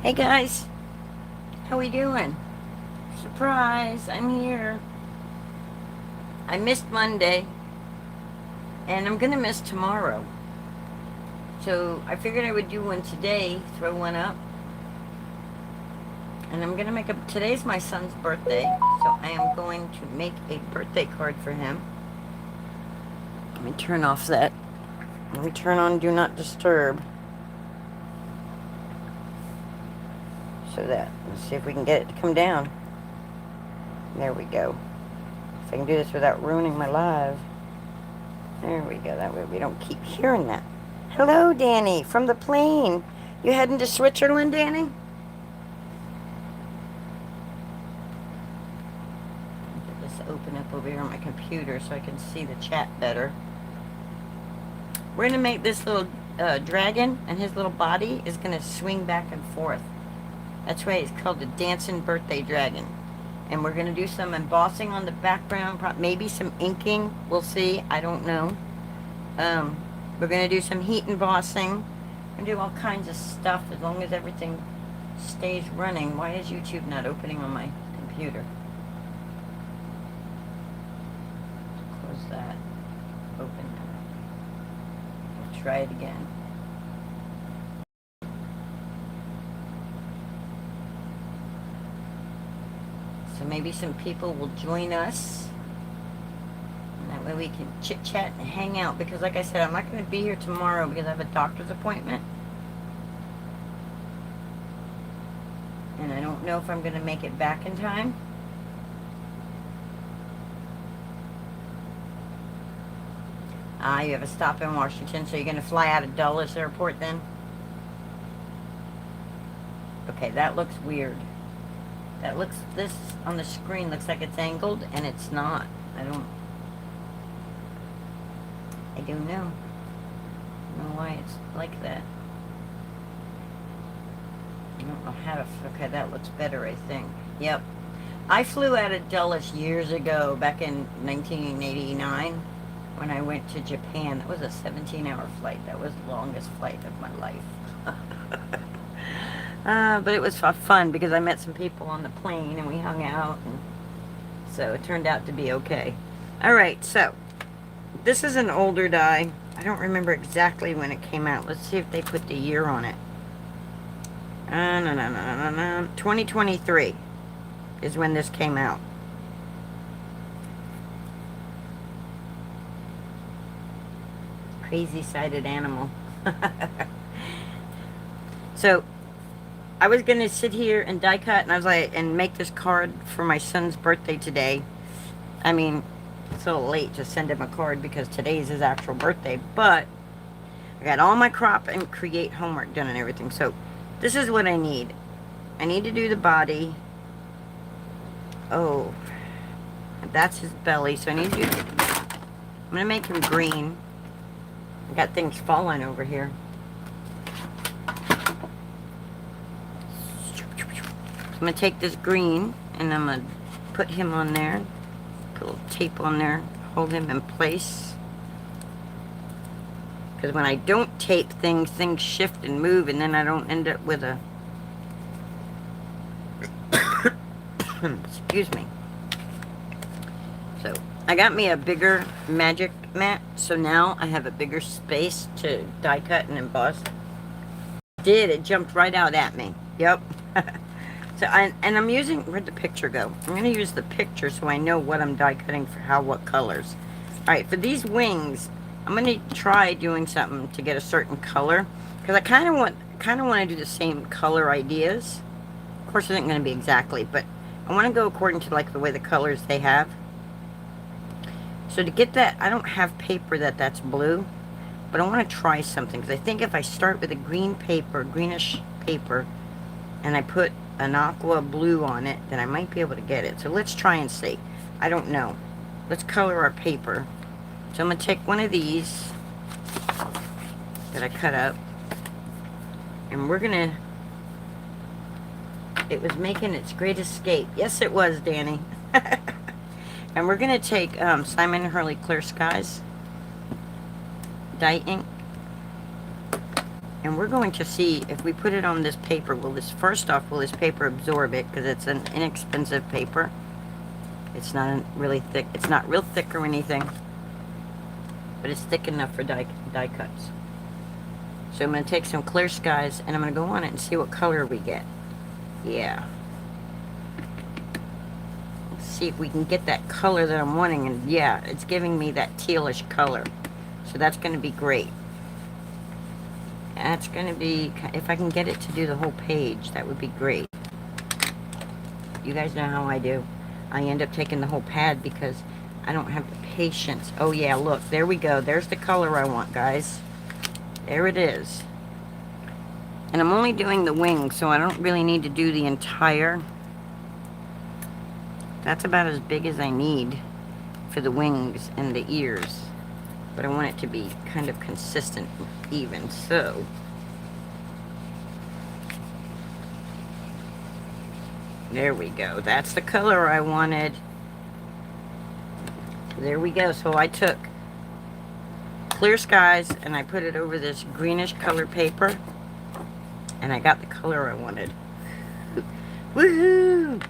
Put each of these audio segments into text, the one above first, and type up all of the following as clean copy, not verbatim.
Hey guys, how we doing? Surprise, I'm here. I missed Monday, and I'm gonna miss tomorrow. So I figured I would do one today, throw one up. And I'm gonna make a, today's my son's birthday, so I am going to make a birthday card for him. Let me turn off that. Let me turn on Do Not Disturb. So that, let's see if we can get it to come down. There we go. If I can do this without ruining my live. There we go. That way we don't keep hearing that. Hello, Danny, from the plane. You heading to Switzerland, Danny? Get this open up over here on my computer so I can see the chat better. We're going to make this little dragon, and his little body is going to swing back and forth. That's why it's called the Dancin birthday dragon. And we're going to do some embossing on the background, maybe some inking. We'll see. I don't know. We're going to do some heat embossing. We're going to do all kinds of stuff as long as everything stays running. Why is YouTube not opening on my computer? Close that. Open that. We'll try it again. So maybe some people will join us. And that way we can chit-chat and hang out. Because like I said, I'm not going to be here tomorrow because I have a doctor's appointment. And I don't know if I'm going to make it back in time. You have a stop in Washington, so you're going to fly out of Dulles Airport then? Okay, that looks weird. That looks, this on the screen looks like it's angled, and it's not. I don't know. I don't know why it's like that. I don't know how to, okay, that looks better, I think. Yep. I flew out of Dulles years ago, back in 1989, when I went to Japan. That was a 17-hour flight. That was the longest flight of my life. But it was fun because I met some people on the plane and we hung out, and so it turned out to be okay. Alright, so this is an older die. I don't remember exactly when it came out. Let's see if they put the year on it. 2023 is when this came out. Crazy-sided animal. So I was gonna sit here and die cut, and I was like, and make this card for my son's birthday today. I mean, it's a little late to send him a card because today's his actual birthday, but I got all my crop and create homework done and everything. So this is what I need. I need to do the body. Oh, that's his belly. So I need to do, I'm gonna make him green. I got things falling over here. I'm going to take this green and I'm going to put him on there. Put a little tape on there. Hold him in place. Because when I don't tape things, things shift and move, and then I don't end up with a... Excuse me. So, I got me a bigger magic mat, so now I have a bigger space to die cut and emboss. It jumped right out at me. Yep. So and I'm using, where'd the picture go? I'm going to use the picture so I know what I'm die cutting for what colors. Alright, for these wings, I'm going to try doing something to get a certain color. Because I kind of want to do the same color ideas. Of course, it isn't going to be exactly, but I want to go according to like the way the colors they have. So to get that, I don't have paper that's blue. But I want to try something. Because I think if I start with a green paper, greenish paper, and I put an aqua blue on it, then I might be able to get it. So let's try and see. I don't know. Let's color our paper. So I'm going to take one of these that I cut up, and we're going to... It was making its great escape. Yes, it was, Danny. And we're going to take Simon Hurley Clear Skies dye ink. And we're going to see if we put it on this paper, will this paper absorb it? Because it's an inexpensive paper. It's not really thick. It's not real thick or anything. But it's thick enough for die cuts. So I'm going to take some Clear Skies and I'm going to go on it and see what color we get. Yeah. Let's see if we can get that color that I'm wanting. And yeah, it's giving me that tealish color. So that's going to be great. That's going to be, if I can get it to do the whole page, that would be great. You guys know how I do. I end up taking the whole pad because I don't have the patience. Oh yeah, look, there we go. There's the color I want, guys. There it is. And I'm only doing the wings, so I don't really need to do the entire. That's about as big as I need for the wings and the ears. But I want it to be kind of consistent, even, so. There we go. That's the color I wanted. There we go. So I took Clear Skies and I put it over this greenish color paper. And I got the color I wanted. Woohoo!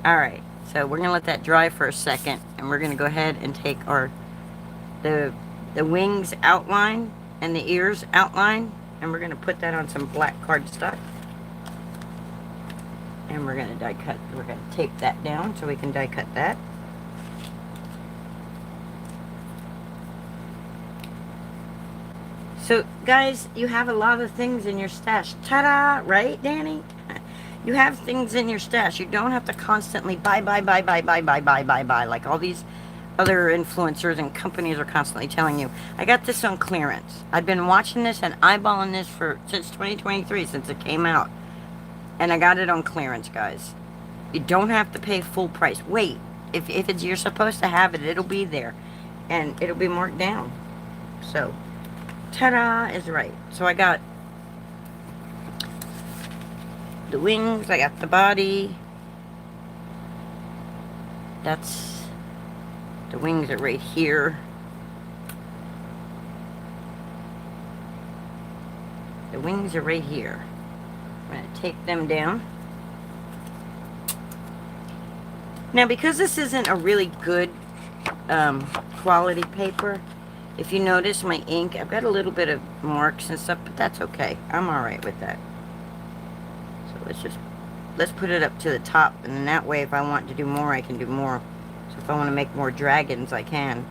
Alright, so we're going to let that dry for a second. And we're going to go ahead and take our the wings outline and the ears outline. And we're going to put that on some black cardstock. And we're going to die cut. We're going to tape that down so we can die cut that. So, guys, you have a lot of things in your stash. Ta-da! Right, Danny? You have things in your stash. You don't have to constantly buy, like all these other influencers and companies are constantly telling you. I got this on clearance. I've been watching this and eyeballing this since 2023, since it came out. And I got it on clearance, guys. You don't have to pay full price. Wait. If you're supposed to have it, it'll be there. And it'll be marked down. So, ta-da is right. So I got the wings, I got the body. That's, the wings are right here. The wings are right here. I'm going to tape them down. Now, because this isn't a really good quality paper, if you notice my ink, I've got a little bit of marks and stuff, but that's okay. I'm alright with that. So let's put it up to the top, and then that way if I want to do more, I can do more. So if I want to make more dragons, I can.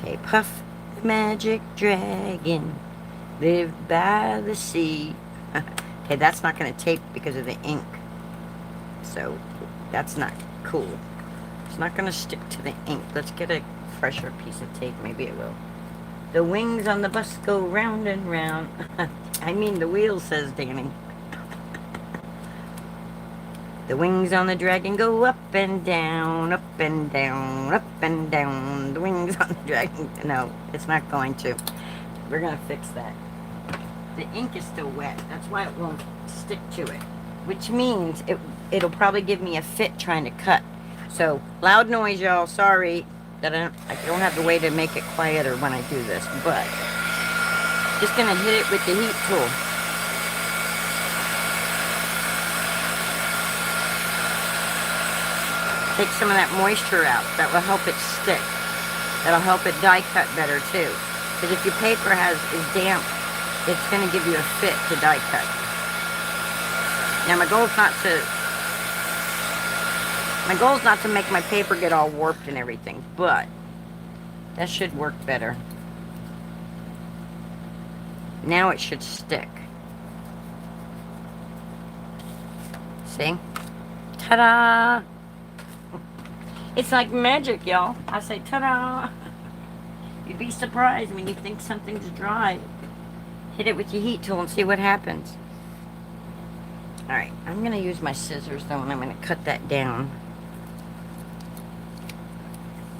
Say, Puff the magic dragon, live by the sea. Okay, that's not going to tape because of the ink. So that's not cool. It's not going to stick to the ink. Let's get a fresher piece of tape. Maybe it will. The wings on the bus go round and round. I mean the wheel, says Danny. The wings on the dragon go up and down, up and down, up and down. The wings on the dragon. No, it's not going to. We're going to fix that. The ink is still wet. That's why it won't stick to it. Which means it'll probably give me a fit trying to cut. So, loud noise, y'all. Sorry that I don't have the way to make it quieter when I do this. But, just going to hit it with the heat tool. Take some of that moisture out. That will help it stick. That'll help it die cut better too. Because if your paper is damp, it's going to give you a fit to die cut. Now my goal is not to make my paper get all warped and everything, but that should work better. Now it should stick. See? Ta-da! It's like magic, y'all. I say ta-da! You'd be surprised when you think something's dry. Hit it with your heat tool and see what happens. Alright, I'm going to use my scissors though, and I'm going to cut that down.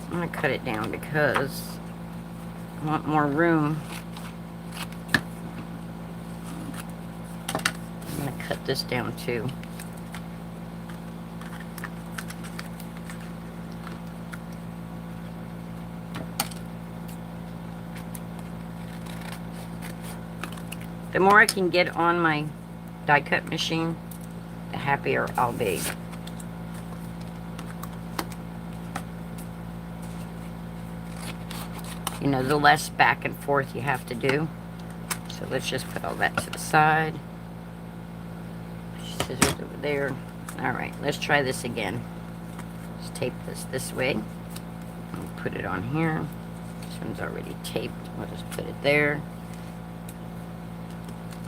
I'm going to cut it down because I want more room. I'm going to cut this down too. The more I can get on my die cut machine, the happier I'll be. You know, the less back and forth you have to do. So let's just put all that to the side. Scissors over there. Alright, let's try this again. Let's tape this way. And put it on here. This one's already taped. We'll just put it there.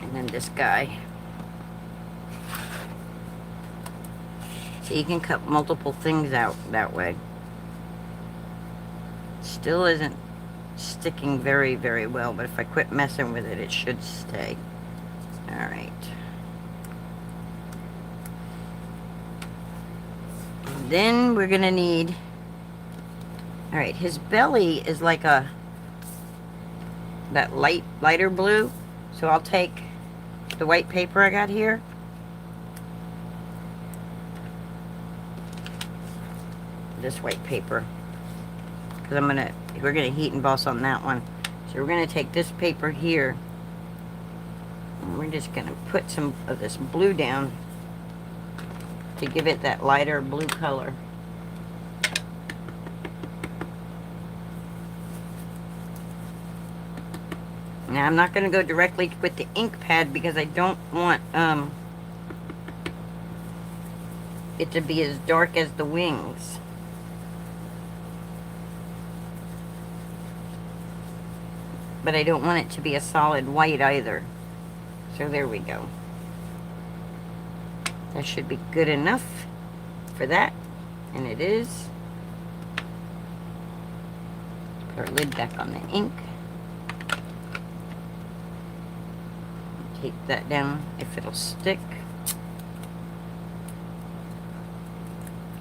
And then this guy. So you can cut multiple things out that way. Still isn't sticking very, very well, but if I quit messing with it, it should stay. Alright. Then we're gonna need, alright, his belly is like that lighter blue. So I'll take the white paper I got here. This white paper. Because we're gonna heat emboss on that one. So we're gonna take this paper here. And we're just gonna put some of this blue down to give it that lighter blue color. Now I'm not gonna go directly with the ink pad because I don't want it to be as dark as the wings. But I don't want it to be a solid white either. So there we go. That should be good enough for that. And it is. Put our lid back on the ink. Tape that down if it'll stick.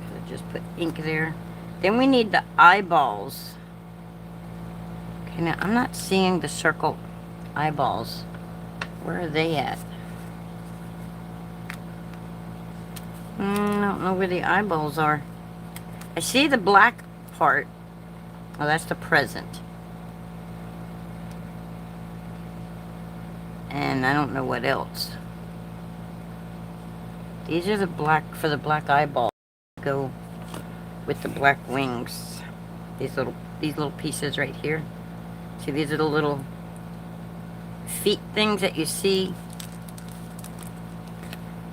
I just put ink there. Then we need the eyeballs. Now, I'm not seeing the circle eyeballs. Where are they at? I don't know where the eyeballs are. I see the black part. Oh, that's the present. And I don't know what else. These are the black, for the black eyeballs. Go with the black wings. These little pieces right here. See, these are the little feet things that you see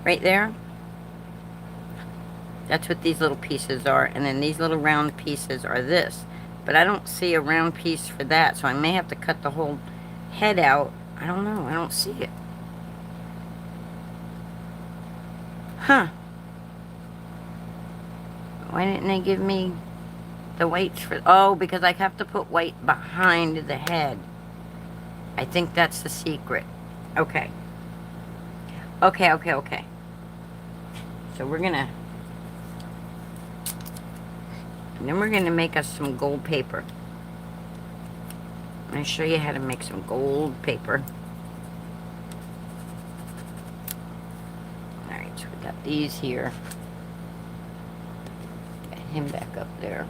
right there. That's what these little pieces are. And then these little round pieces are this. But I don't see a round piece for that, so I may have to cut the whole head out. I don't know. I don't see it. Huh. Why didn't they give me the whites for... Oh, because I have to put white behind the head. I think that's the secret. Okay. Okay. So we're gonna... And then we're gonna make us some gold paper. I'm gonna show you how to make some gold paper. Alright, so we got these here. Got him back up there.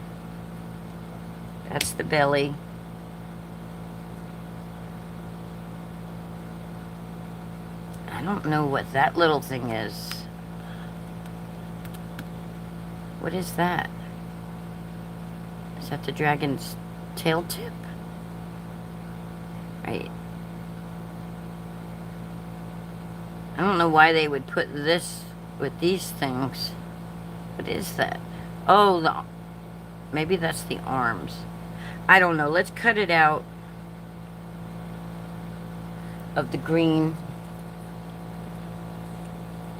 That's the belly. I don't know what that little thing is. What is that? Is that the dragon's tail tip? Right. I don't know why they would put this with these things. What is that? Oh, maybe that's the arms. I don't know. Let's cut it out of the green.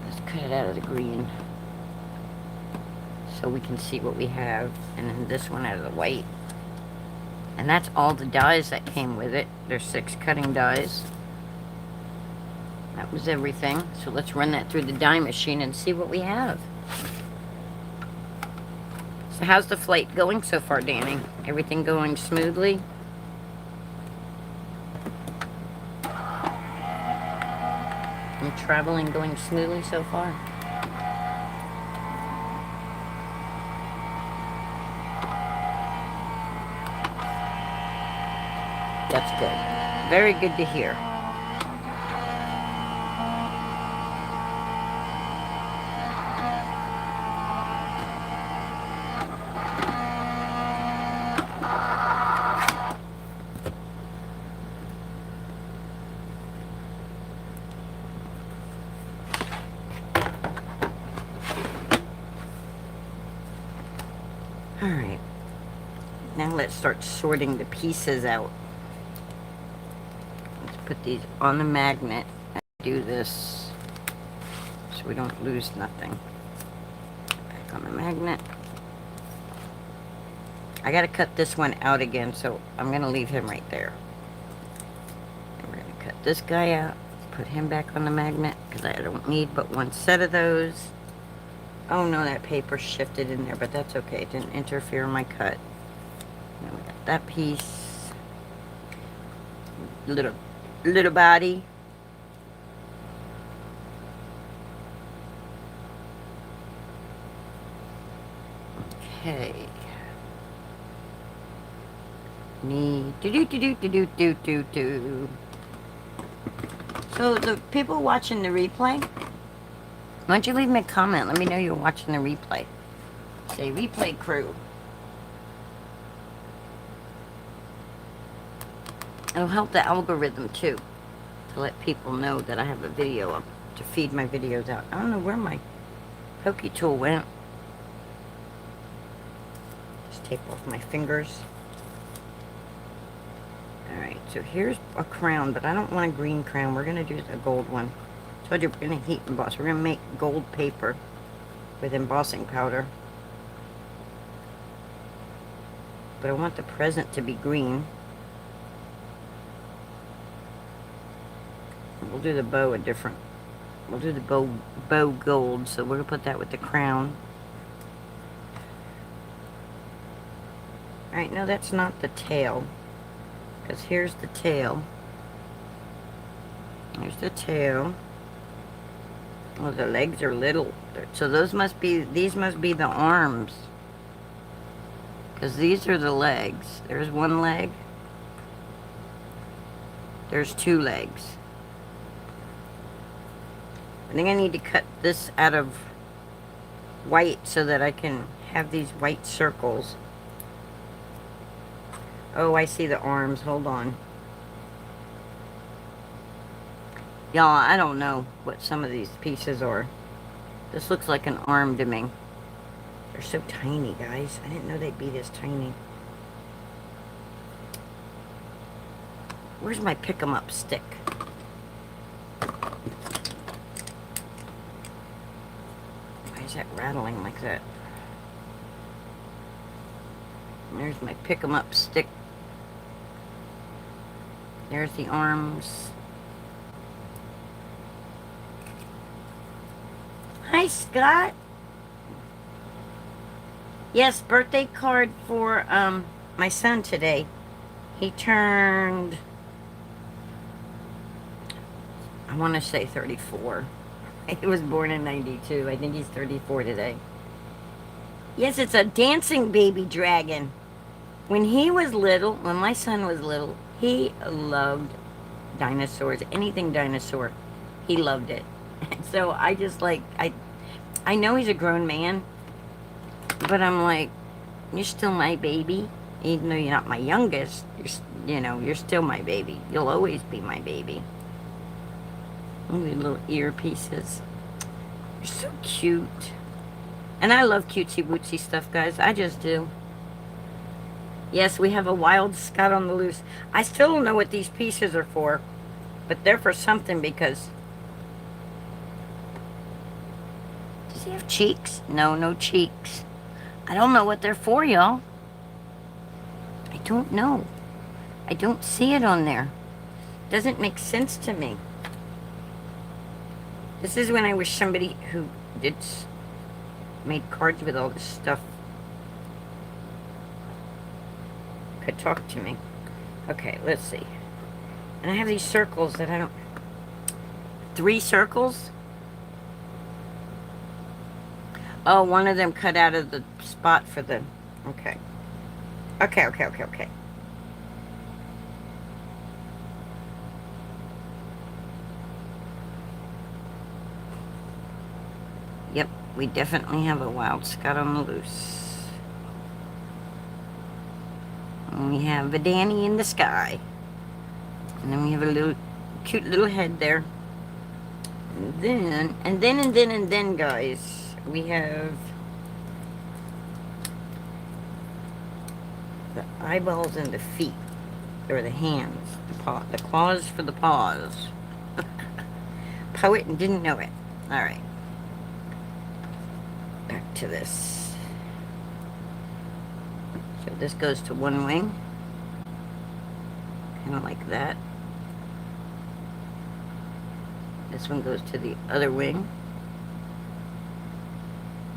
Let's cut it out of the green so we can see what we have. And then this one out of the white. And that's all the dies that came with it. There's 6 cutting dies. That was everything. So let's run that through the die machine and see what we have. So how's the flight going so far, Danny? Everything going smoothly? And traveling going smoothly so far? That's good. Very good to hear. Now let's start sorting the pieces out. Let's put these on the magnet and do this so we don't lose nothing. Back on the magnet. I gotta cut this one out again, so I'm gonna leave him right there. And we're gonna cut this guy out, put him back on the magnet, because I don't need but one set of those. Oh no, that paper shifted in there, but that's okay. It didn't interfere with my cut. Now we got that piece. Little body. Okay. Knee. Do. So the people watching the replay, why don't you leave me a comment? Let me know you're watching the replay. Say replay crew. It'll help the algorithm too, to let people know that I have a video up, to feed my videos out. I don't know where my pokey tool went. Just tape off my fingers. Alright, so here's a crown, but I don't want a green crown. We're going to do a gold one. Told you we're going to heat emboss. We're going to make gold paper with embossing powder. But I want the present to be green. We'll do the bow a different. We'll do the bow gold, so we're going to put that with the crown. Alright, no, that's not the tail. Because here's the tail. Here's the tail. Oh, the legs are little. So those must be, these must be the arms. Because these are the legs. There's one leg. There's two legs. I think I need to cut this out of white so that I can have these white circles. Oh, I see the arms. Hold on. Y'all, I don't know what some of these pieces are. This looks like an arm to me. They're so tiny, guys. I didn't know they'd be this tiny. Where's my pick-em-up stick? Why is that rattling like that? There's my pick-em-up stick. There's the arms. Hi, Scott. Yes, birthday card for my son today. He turned, I want to say 34. He was born in 92. I think he's 34 today. Yes, it's a dancing baby dragon. When he was little, when my son was little, he loved dinosaurs. Anything dinosaur, he loved it. So I just like, I know he's a grown man, but I'm like, you're still my baby. Even though you're not my youngest, you're still my baby. You'll always be my baby. Look at little ear pieces. You're so cute. And I love cutesy-wootsy stuff, guys. I just do. Yes, we have a wild Scott on the loose. I still don't know what these pieces are for, but they're for something because... Does he have cheeks? No, no cheeks. I don't know what they're for, y'all. I don't know. I don't see it on there. Doesn't make sense to me. This is when I wish somebody who made cards with all this stuff could talk to me. Okay, let's see. And I have these circles that I don't... 3 circles? Oh, one of them cut out of the spot for the... Okay. Okay. Yep, we definitely have a wild Scott on the loose. And we have a Danny in the sky. And then we have a little cute little head there. And then, guys, we have the eyeballs and the feet. Or the hands. The claws for the paws. Poet and didn't know it. Alright. Back to this. So this goes to one wing. Kind of like that. This one goes to the other wing.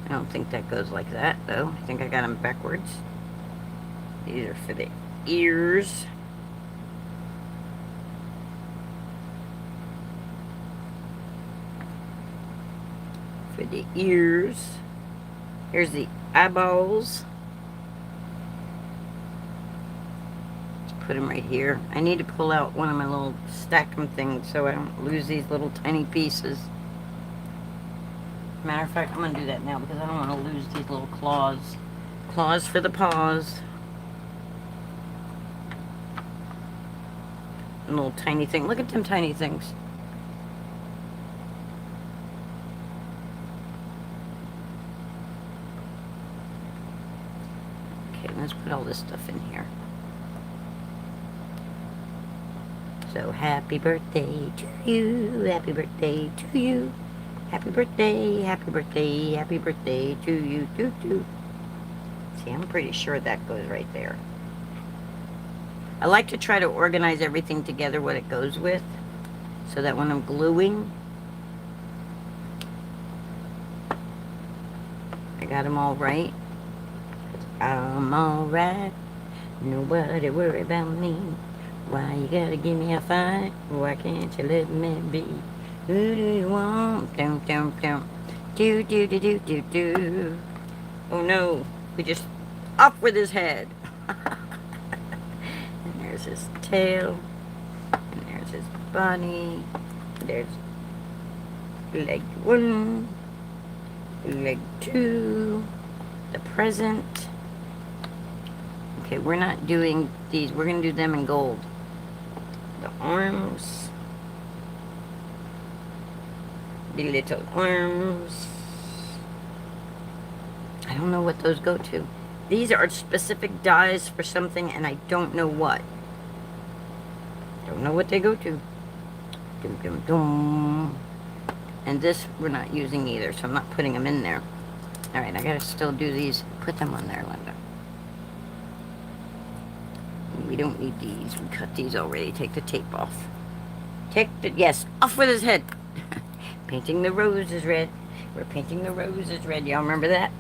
I don't think that goes like that, though. I think I got them backwards. These are for the ears. For the ears. Here's the eyeballs. Let's put them right here. I need to pull out one of my little stack 'em things so I don't lose these little tiny pieces. Matter of fact, I'm going to do that now because I don't want to lose these little claws. Claws for the paws. A little tiny thing. Look at them tiny things. Okay, let's put all this stuff in here. So, happy birthday to you. Happy birthday to you. Happy birthday, happy birthday, happy birthday to you, too. See, I'm pretty sure that goes right there. I like to try to organize everything together, what it goes with, so that when I'm gluing, I got them all right. I'm all right. Nobody worry about me. Why you gotta give me a fight? Why can't you let me be? Who do you want? Dum, dum, dum. Do, do, do, do, do, do. Oh no, we just off with his head. And there's his tail. And there's his body. There's leg 1. Leg 2. The present. Okay, we're not doing these. We're going to do them in gold. The arms. The little arms. I don't know what those go to. These are specific dies for something, and I don't know what. Don't know what they go to. Dum, dum, dum. And this we're not using either, so I'm not putting them in there. Alright, I gotta still do these. Put them on there, Linda. We don't need these. We cut these already. Take the tape off. Take the... Yes, off with his head. Painting the roses red. We're painting the roses red. Y'all remember that?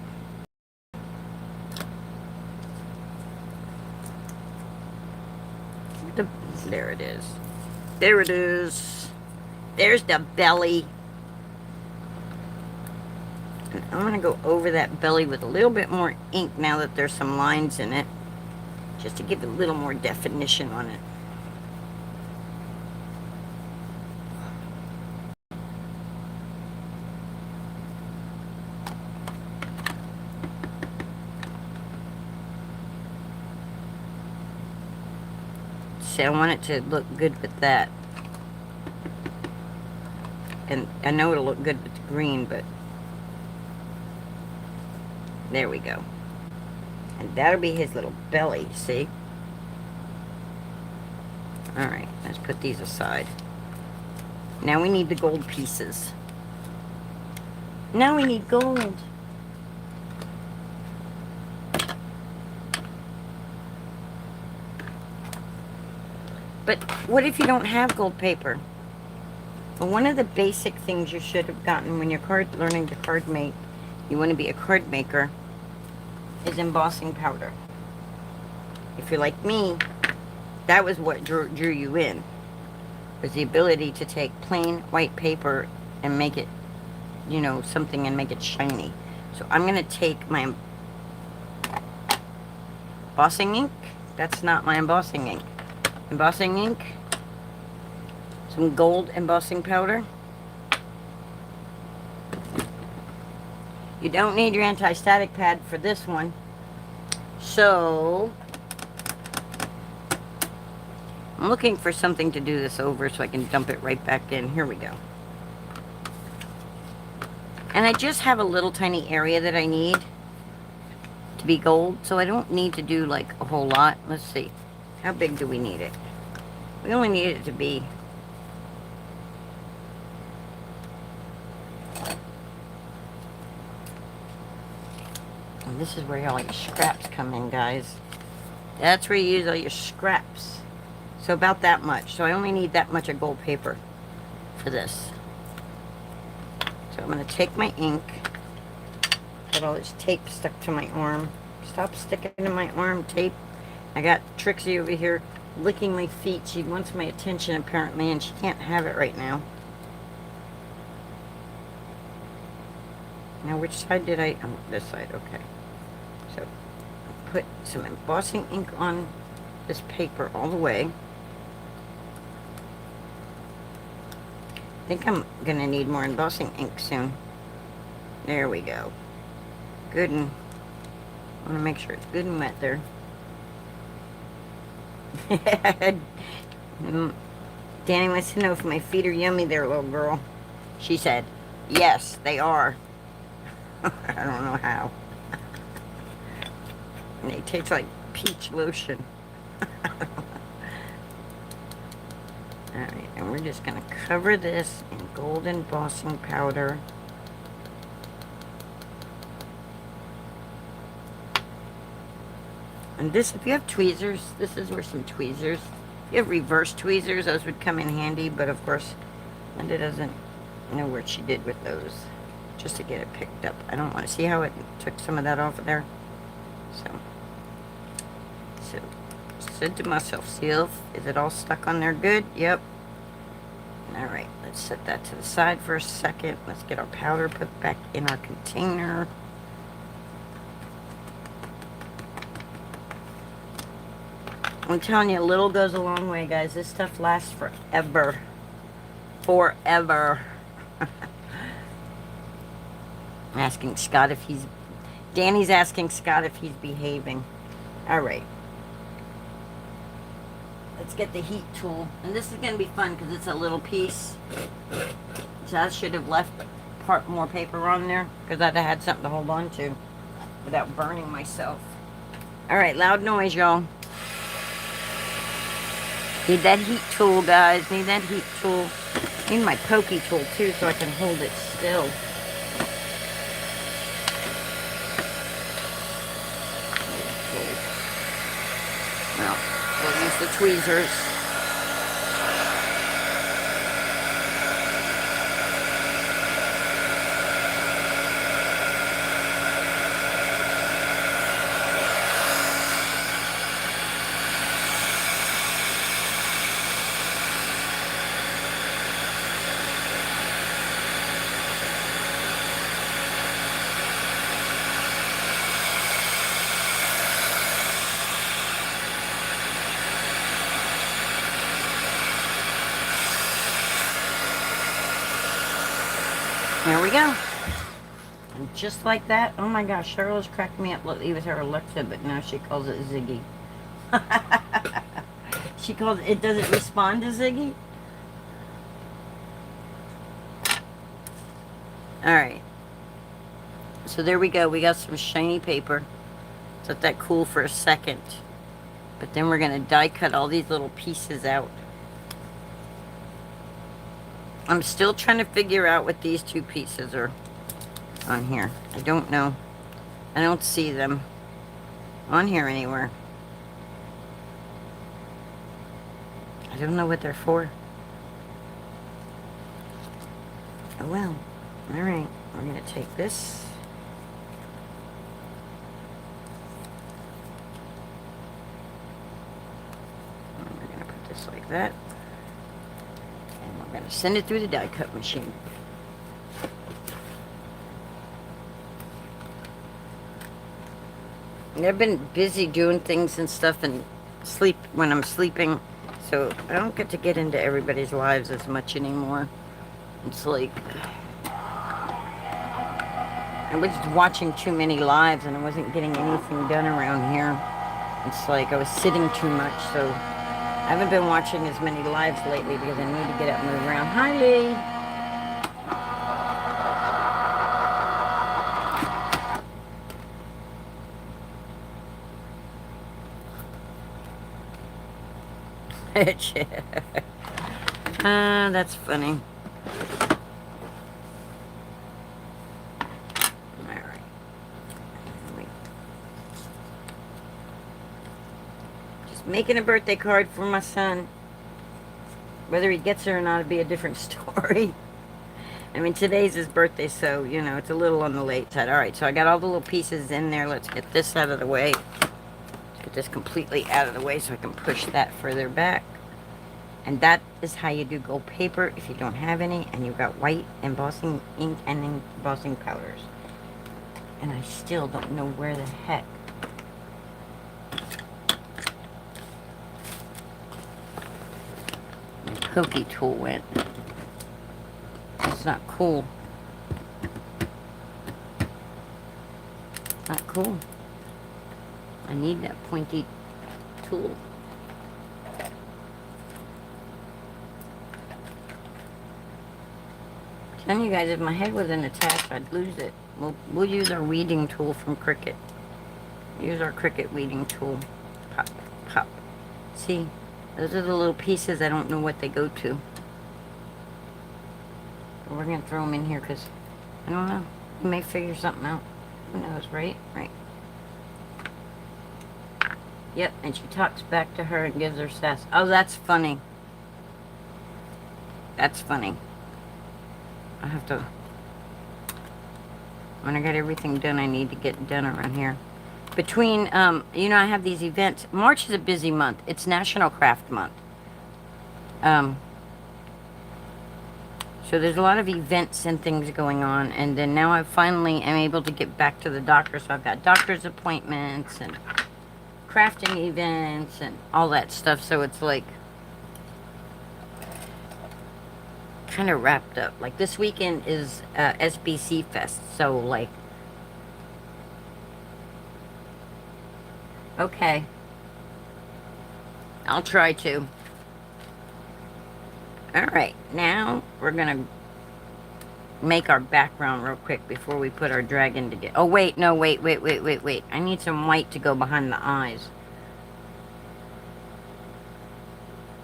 There it is. There it is. There's the belly. And I'm going to go over that belly with a little bit more ink now that there's some lines in it. Just to give a little more definition on it. See, I want it to look good with that. And I know it'll look good with the green, but there we go. And that'll be his little belly, see? Alright, let's put these aside. Now we need the gold pieces. Now we need gold. But what if you don't have gold paper? Well, one of the basic things you should have gotten when you're learning to card make, you want to be a card maker, is embossing powder. If you're like me, that was what drew you in. Was the ability to take plain white paper and make it, you know, something and make it shiny. So I'm going to take my embossing ink. That's not my embossing ink. Embossing ink, some gold embossing powder. You don't need your anti-static pad for this one. So, I'm looking for something to do this over so I can dump it right back in. Here we go. And I just have a little tiny area that I need. to be gold, so I don't need to do like a whole lot. Let's see. How big do we need it? We only need it to be... And this is where all your scraps come in, guys. That's where you use all your scraps. So about that much. So I only need that much of gold paper for this. So I'm going to take my ink. Got all this tape stuck to my arm. Stop sticking to my arm, tape. I got Trixie over here licking my feet. She wants my attention apparently, and she can't have it right now. Now which side did I... Oh, this side, okay. So put some embossing ink on this paper all the way. I think I'm gonna need more embossing ink soon. There we go. Good, and I want to make sure it's good and wet there. Danny wants to know if my feet are yummy there, little girl. She said, yes, they are. I don't know how. And they taste like peach lotion. Alright, and we're just going to cover this in gold embossing powder. And this, if you have tweezers, this is where some tweezers. If you have reverse tweezers, those would come in handy, but of course, Linda doesn't know what she did with those. Just to get it picked up. I don't want to see how it took some of that off of there. So said to myself, see if, is it all stuck on there good? Yep. Alright, let's set that to the side for a second. Let's get our powder put back in our container. I'm telling you, a little goes a long way, guys. This stuff lasts forever. Forever. I'm asking Scott if he's... Danny's asking Scott if he's behaving. Alright. Let's get the heat tool. And this is going to be fun because it's a little piece. So I should have left more paper on there because I'd have had something to hold on to without burning myself. Alright, loud noise, y'all. Need that heat tool, guys. Need that heat tool. Need my pokey tool, too, so I can hold it still. Well, we'll use the tweezers. There we go. And just like that, oh my gosh, Cheryl's cracked me up lately with her Alexa, but now she calls it Ziggy. She calls it, does it respond to Ziggy? Alright. So there we go. We got some shiny paper. Let that cool for a second. But then we're going to die cut all these little pieces out. I'm still trying to figure out what these two pieces are on here. I don't know. I don't see them on here anywhere. I don't know what they're for. Oh well. Alright. We're going to take this. And we're going to put this like that. I'm going to send it through the die cut machine. And I've been busy doing things and stuff and sleep when I'm sleeping, so I don't get to get into everybody's lives as much anymore. It's like I was watching too many lives and I wasn't getting anything done around here. It's like I was sitting too much, so I haven't been watching as many lives lately because I need to get up and move around. Hi, Lee. much. That's funny. Alright. Just making a birthday card for my son. Whether he gets it or not, it'll be a different story. I mean, today's his birthday, so, you know, it's a little on the late side. Alright, so I got all the little pieces in there. Let's get this out of the way. Let's get this completely out of the way so I can push that further back. And that is how you do gold paper if you don't have any and you've got white embossing ink and embossing powders. And I still don't know where the heck my pokey tool went. It's not cool. Not cool. I need that pointy tool. Telling you guys, if my head wasn't attached, I'd lose it. We'll use our weeding tool from Cricut. Use our Cricut weeding tool. Pop, pop. See, those are the little pieces. I don't know what they go to. But we're gonna throw them in here because I don't know. We may figure something out. Who knows, right? Right. Yep, and she talks back to her and gives her sass. Oh, that's funny. That's funny. I have to, when I get everything done I need to get done around here. Between, you know, I have these events. March is a busy month. It's National Craft Month. So there's a lot of events and things going on. And then now I finally am able to get back to the doctor. So I've got doctor's appointments and crafting events and all that stuff. So it's like kind of wrapped up. Like this weekend is SBC Fest, so like, okay, I'll try to. Alright, now we're gonna make our background real quick before we put our dragon together. Oh wait, no, wait, I need some white to go behind the eyes.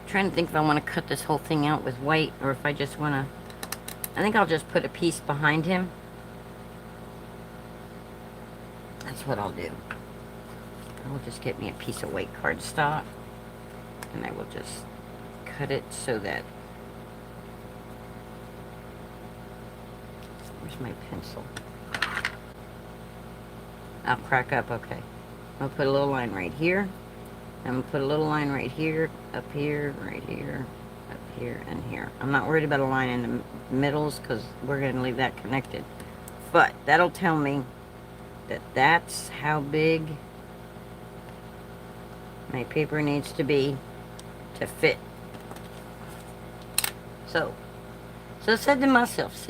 Trying to think if I want to cut this whole thing out with white or if I just want to. I think I'll just put a piece behind him. That's what I'll do. I will just get me a piece of white cardstock and I will just cut it so that. Where's my pencil? I'll crack up. Okay, I'll put a little line right here. I'm going to put a little line right here, up here, right here, up here, and here. I'm not worried about a line in the middles because we're going to leave that connected. But that'll tell me that that's how big my paper needs to be to fit. So I said to myself,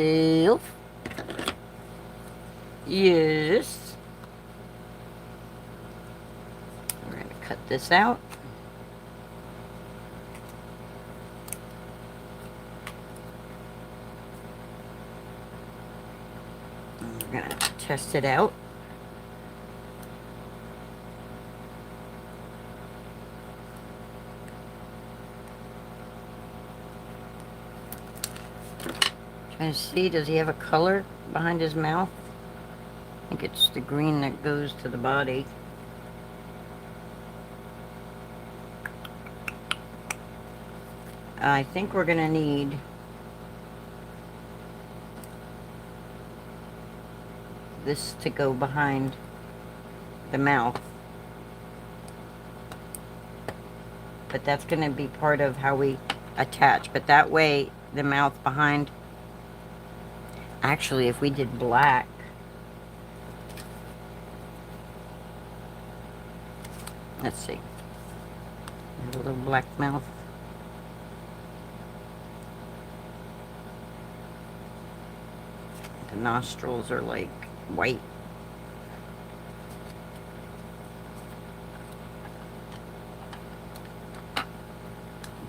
yes. Cut this out. And we're going to test it out. Trying to see, does he have a color behind his mouth? I think it's the green that goes to the body. I think we're going to need this to go behind the mouth. But that's going to be part of how we attach. But that way, the mouth behind... Actually, if we did black... Let's see. A little black mouth. The nostrils are like white.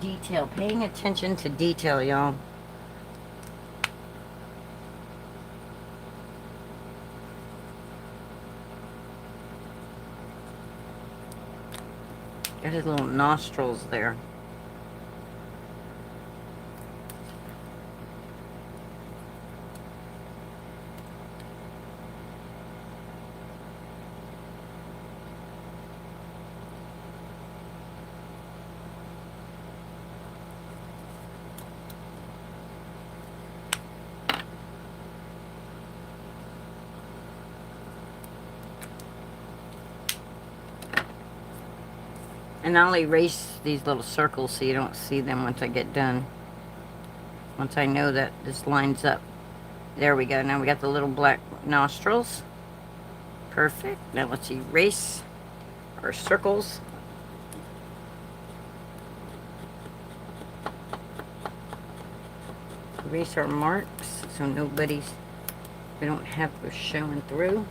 Detail. Paying attention to detail, y'all. Got his little nostrils there. And I'll erase these little circles so you don't see them once I get done. Once I know that this lines up. There we go. Now we got the little black nostrils. Perfect. Now let's erase our circles. Erase our marks so we don't have those showing through.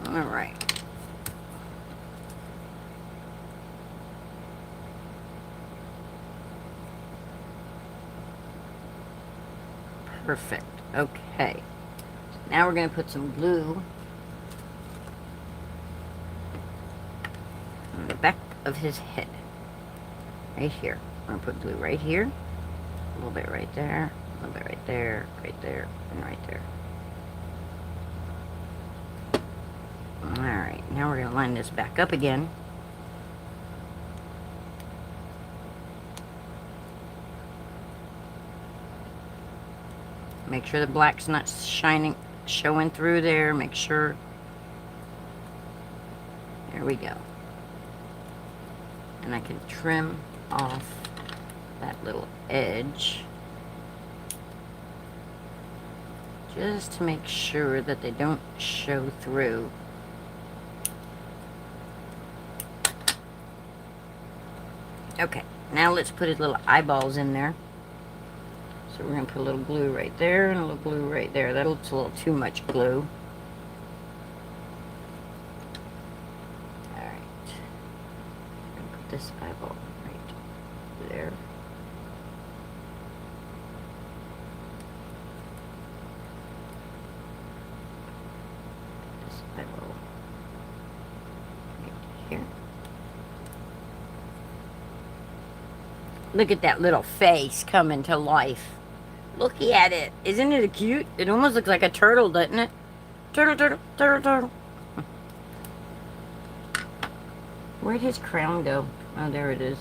All right. Perfect. Okay. Now we're going to put some glue on the back of his head. Right here. I'm going to put glue right here. A little bit right there. A little bit right there. Right there. And right there. Alright. Now we're going to line this back up again. Make sure the black's not showing through there. Make sure. There we go. And I can trim off that little edge. Just to make sure that they don't show through. Okay, now let's put his little eyeballs in there. So we're going to put a little glue right there and a little glue right there. That looks a little too much glue. Alright. I'm going to put this eyeball right there. This eyeball right here. Look at that little face coming to life. Look at it. Isn't it cute? It almost looks like a turtle, doesn't it? Turtle, turtle, turtle, turtle. Where'd his crown go? Oh, there it is.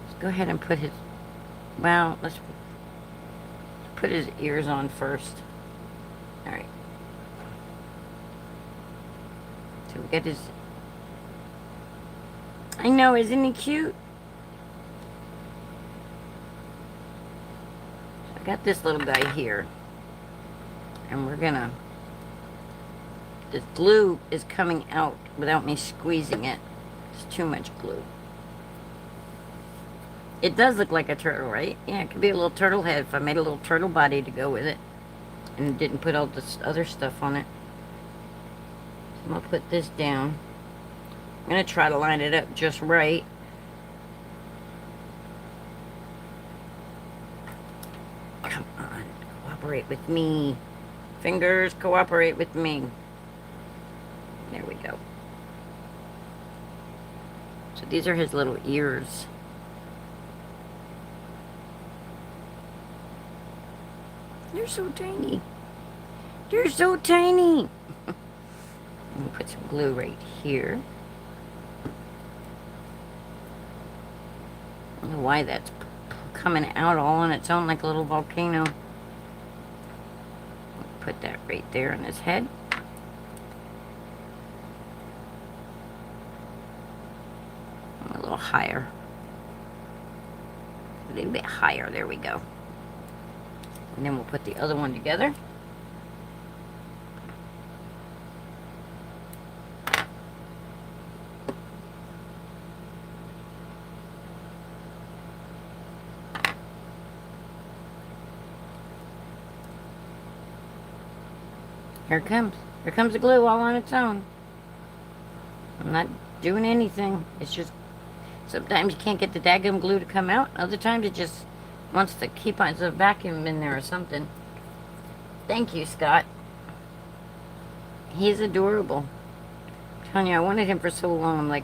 Let's go ahead and put his... Well, let's put his ears on first. Alright. So we got his... I know, isn't he cute? I got this little guy here, and we're gonna, this glue is coming out without me squeezing it. It's too much glue. It does look like a turtle, right? Yeah, it could be a little turtle head if I made a little turtle body to go with it and didn't put all this other stuff on it. So I'm gonna put this down. I'm gonna try to line it up just right. Come on, cooperate with me. Fingers, cooperate with me. There we go. So these are his little ears. They're so tiny. They're so tiny. Let me put some glue right here. I don't know why that's coming out all on its own like a little volcano. Put that right there on his head. A little higher. A little bit higher. There we go. And then we'll put the other one together. Here it comes. Here comes the glue all on its own. I'm not doing anything. It's just, sometimes you can't get the daggum glue to come out. Other times it just wants to keep on the vacuum in there or something. Thank you, Scott. He's adorable. I'm telling you, I wanted him for so long. I'm like,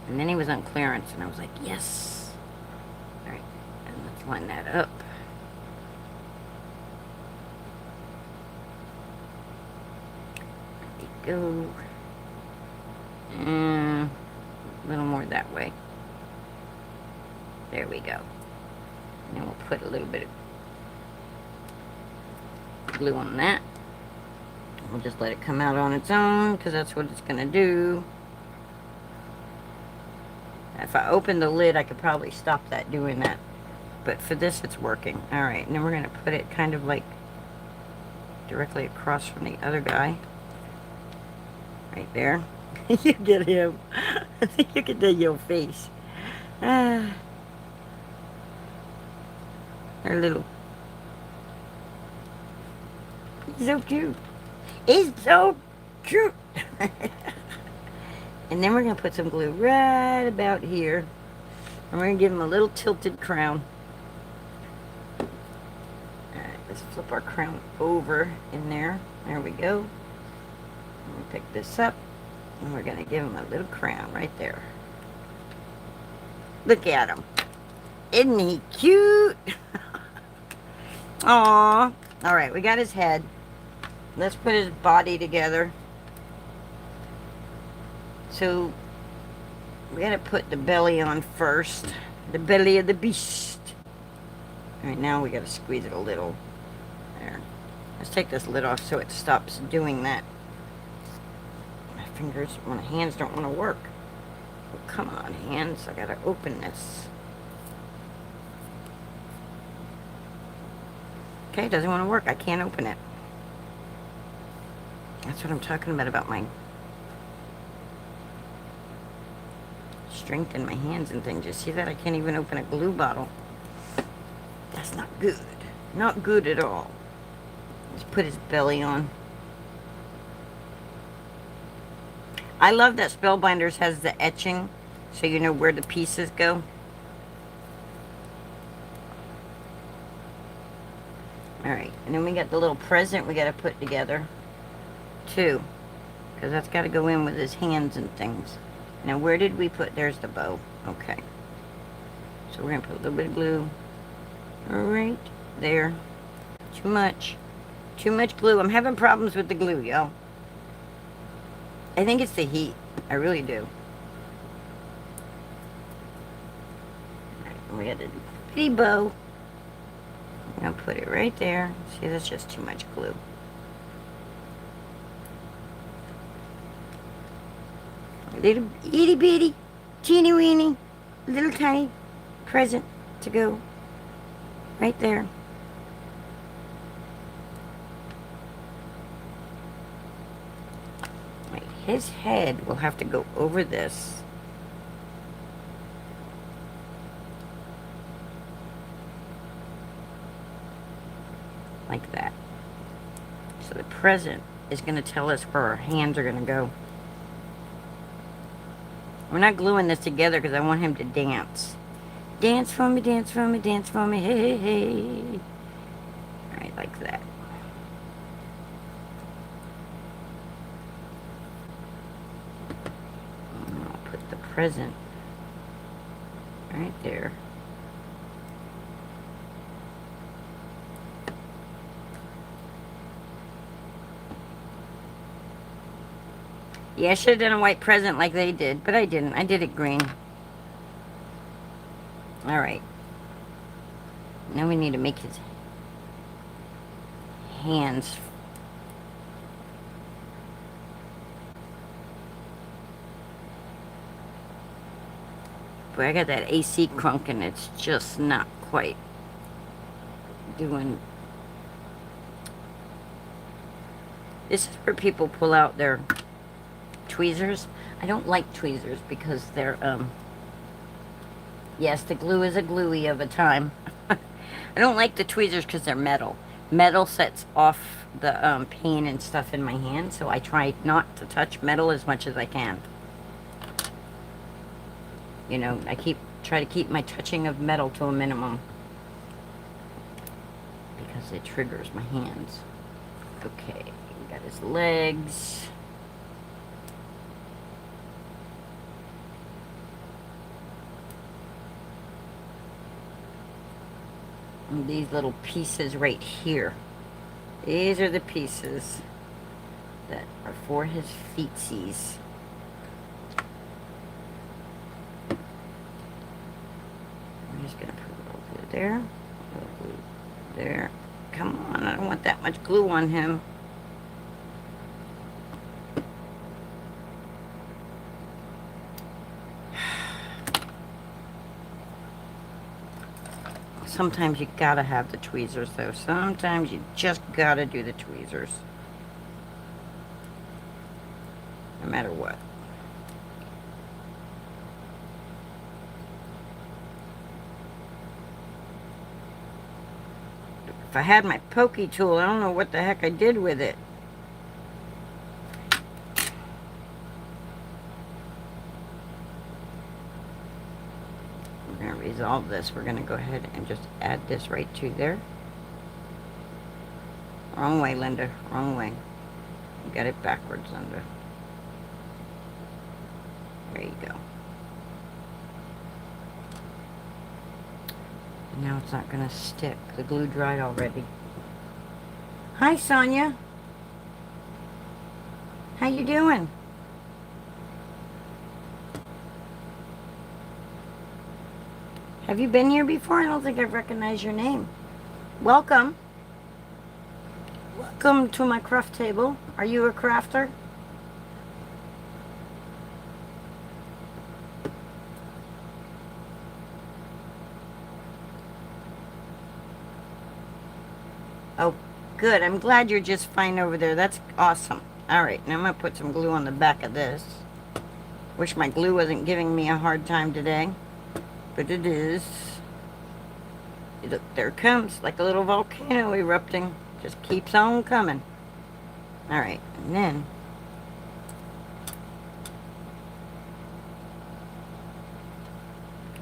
and then he was on clearance, and I was like, yes. All right, and let's line that up. Right go. And a little more that way. There we go. And then we'll put a little bit of glue on that. We'll just let it come out on its own, because that's what it's going to do. If I open the lid, I could probably stop that doing that. But for this, it's working. Alright, and then we're going to put it kind of like directly across from the other guy. Right there. You get him. I think you can do your face. They're little. He's so cute. He's so cute. And then we're going to put some glue right about here. And we're going to give him a little tilted crown. Alright, let's flip our crown over in there. There we go. And we pick this up. And we're going to give him a little crown right there. Look at him. Isn't he cute? Aww. Alright, we got his head. Let's put his body together. So, we got to put the belly on first. The belly of the beast. Alright, now we got to squeeze it a little. There. Let's take this lid off so it stops doing that. My fingers, my hands don't want to work. Oh, come on, hands. I got to open this. Okay, it doesn't want to work. I can't open it. That's what I'm talking about my strength in my hands and things. You see that? I can't even open a glue bottle. That's not good. Not good at all. Let's put his belly on. I love that Spellbinders has the etching, so you know where the pieces go. Alright, and then we got the little present we got to put together, too. Because that's got to go in with his hands and things. Now, where did we put... There's the bow. Okay. So we're going to put a little bit of glue right there. Too much. Too much glue. I'm having problems with the glue, y'all. I think it's the heat. I really do. Alright, we got a bitty bow. I'm going to put it right there. See, that's just too much glue. A little itty bitty, teeny weeny, little tiny present to go right there. Right, his head will have to go over this. Like that. So the present is going to tell us where our hands are going to go. We're not gluing this together because I want him to dance. Dance for me, dance for me, dance for me, hey, hey, hey. Alright, like that. And I'll put the present right there. Yeah, I should have done a white present like they did, but I didn't. I did it green. Alright. Now we need to make his hands. Boy, I got that AC crunk and it's just not quite doing. This is where people pull out their tweezers. I don't like tweezers because they're, yes, the glue is a gluey of a time. I don't like the tweezers because they're metal. Metal sets off the pain and stuff in my hand, so I try not to touch metal as much as I can. You know, I try to keep my touching of metal to a minimum because it triggers my hands. Okay, we got his legs. And these little pieces right here. These are the pieces that are for his feetsies. I'm just going to put a little glue there, a little glue there. Come on, I don't want that much glue on him. Sometimes you gotta have the tweezers though. Sometimes you just gotta do the tweezers. No matter what. If I had my pokey tool, I don't know what the heck I did with it. We're going to resolve this. We're going to go ahead and just add this right to there. Wrong way, Linda. Wrong way. You got it backwards, Linda. There you go. And now it's not going to stick. The glue dried already. Hi, Sonia. How you doing? Have you been here before? I don't think I've recognized your name. Welcome. Welcome to my craft table. Are you a crafter? Oh, good. I'm glad you're just fine over there. That's awesome. All right, now I'm going to put some glue on the back of this. Wish my glue wasn't giving me a hard time today. But it is. Look, there it comes, like a little volcano erupting. Just keeps on coming. All right, and then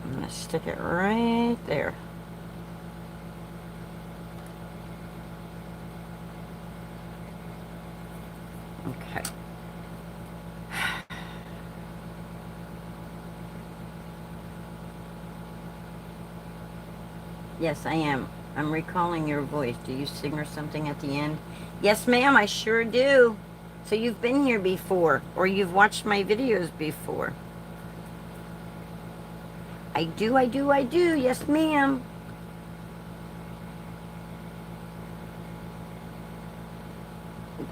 I'm going to stick it right there. Okay. Yes, I am. I'm recalling your voice. Do you sing or something at the end? Yes, ma'am, I sure do. So you've been here before, or you've watched my videos before. I do, I do, I do. Yes, ma'am.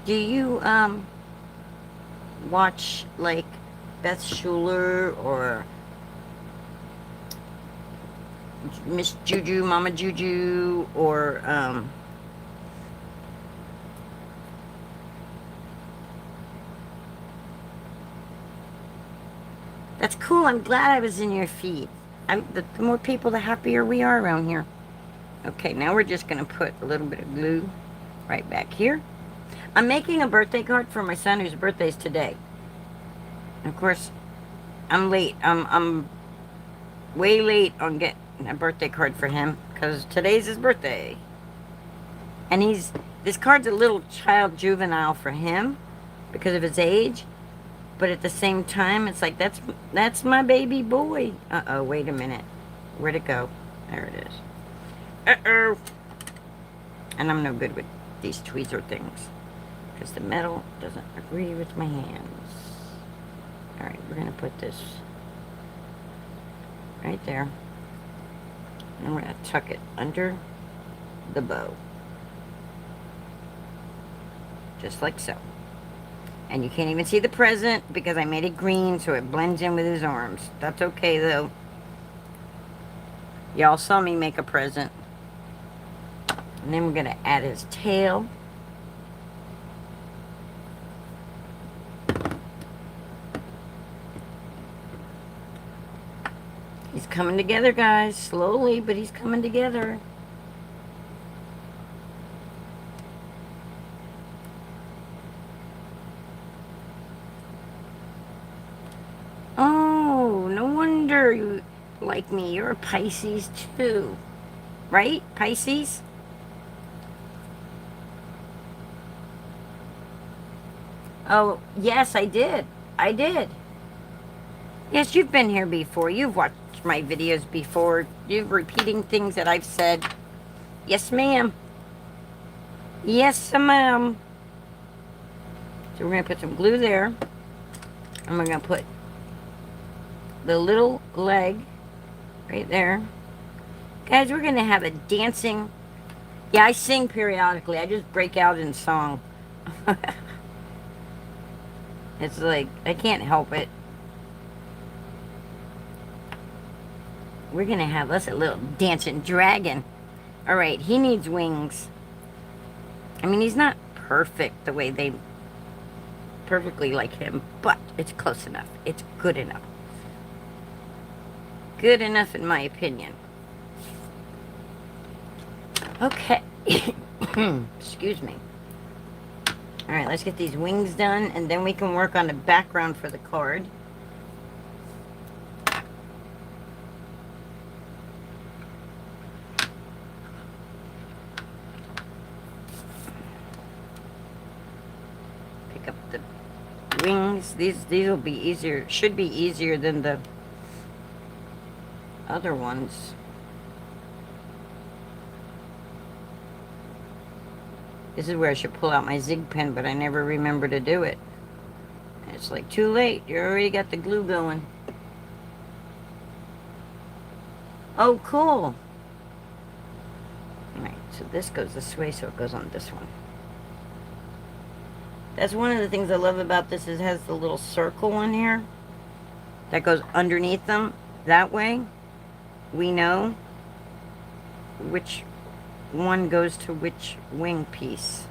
Do you, watch, like, Beth Schuler or Miss Juju, Mama Juju, or, that's cool. I'm glad I was in your feed. The more people, the happier we are around here. Okay, now we're just going to put a little bit of glue right back here. I'm making a birthday card for my son whose birthday is today. And of course, I'm late. I'm way late on getting a birthday card for him because today's his birthday. And this card's a little child juvenile for him because of his age. But at the same time, it's like, that's my baby boy. Uh-oh, wait a minute. Where'd it go? There it is. Uh-oh. And I'm no good with these tweezer things because the metal doesn't agree with my hands. All right, we're going to put this right there. And we're going to tuck it under the bow. Just like so. And you can't even see the present because I made it green so it blends in with his arms. That's okay though. Y'all saw me make a present. And then we're going to add his tail. He's coming together, guys. Slowly, but he's coming together. Oh, no wonder you like me. You're a Pisces too. Right? Pisces? Oh, yes, I did. I did. Yes, you've been here before. You've watched my videos before. You're repeating things that I've said. Yes, ma'am. Yes, ma'am. So we're going to put some glue there. And we're going to put the little leg right there. Guys, we're going to have a dancing... Yeah, I sing periodically. I just break out in song. It's like, I can't help it. We're going to have us a little dancing dragon. Alright, he needs wings. I mean, he's not perfect the way they... perfectly like him, but it's close enough. It's good enough. Good enough in my opinion. Okay. Excuse me. Alright, let's get these wings done, and then we can work on the background for the card. Pick up the wings. These will be easier, should be easier than the other ones. This is where I should pull out my Zig pen, but I never remember to do it. It's like too late. You already got the glue going. Oh, cool. Alright, so this goes this way, so it goes on this one. That's one of the things I love about this, is it has the little circle on here that goes underneath them. That way, we know which one goes to which wing piece.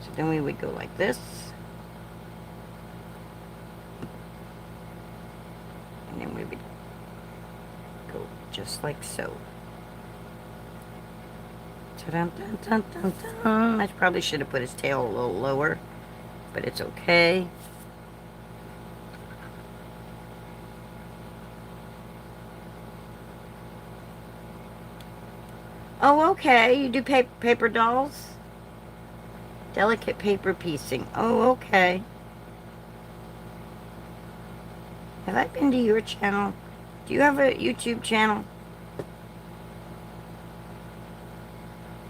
So then we would go like this. And then we would go just like so. Ta-dum-dum-dum-dum-dum. I probably should have put his tail a little lower, but it's okay. Oh, okay. You do paper dolls? Delicate paper piecing. Oh, okay. Have I been to your channel? Do you have a YouTube channel?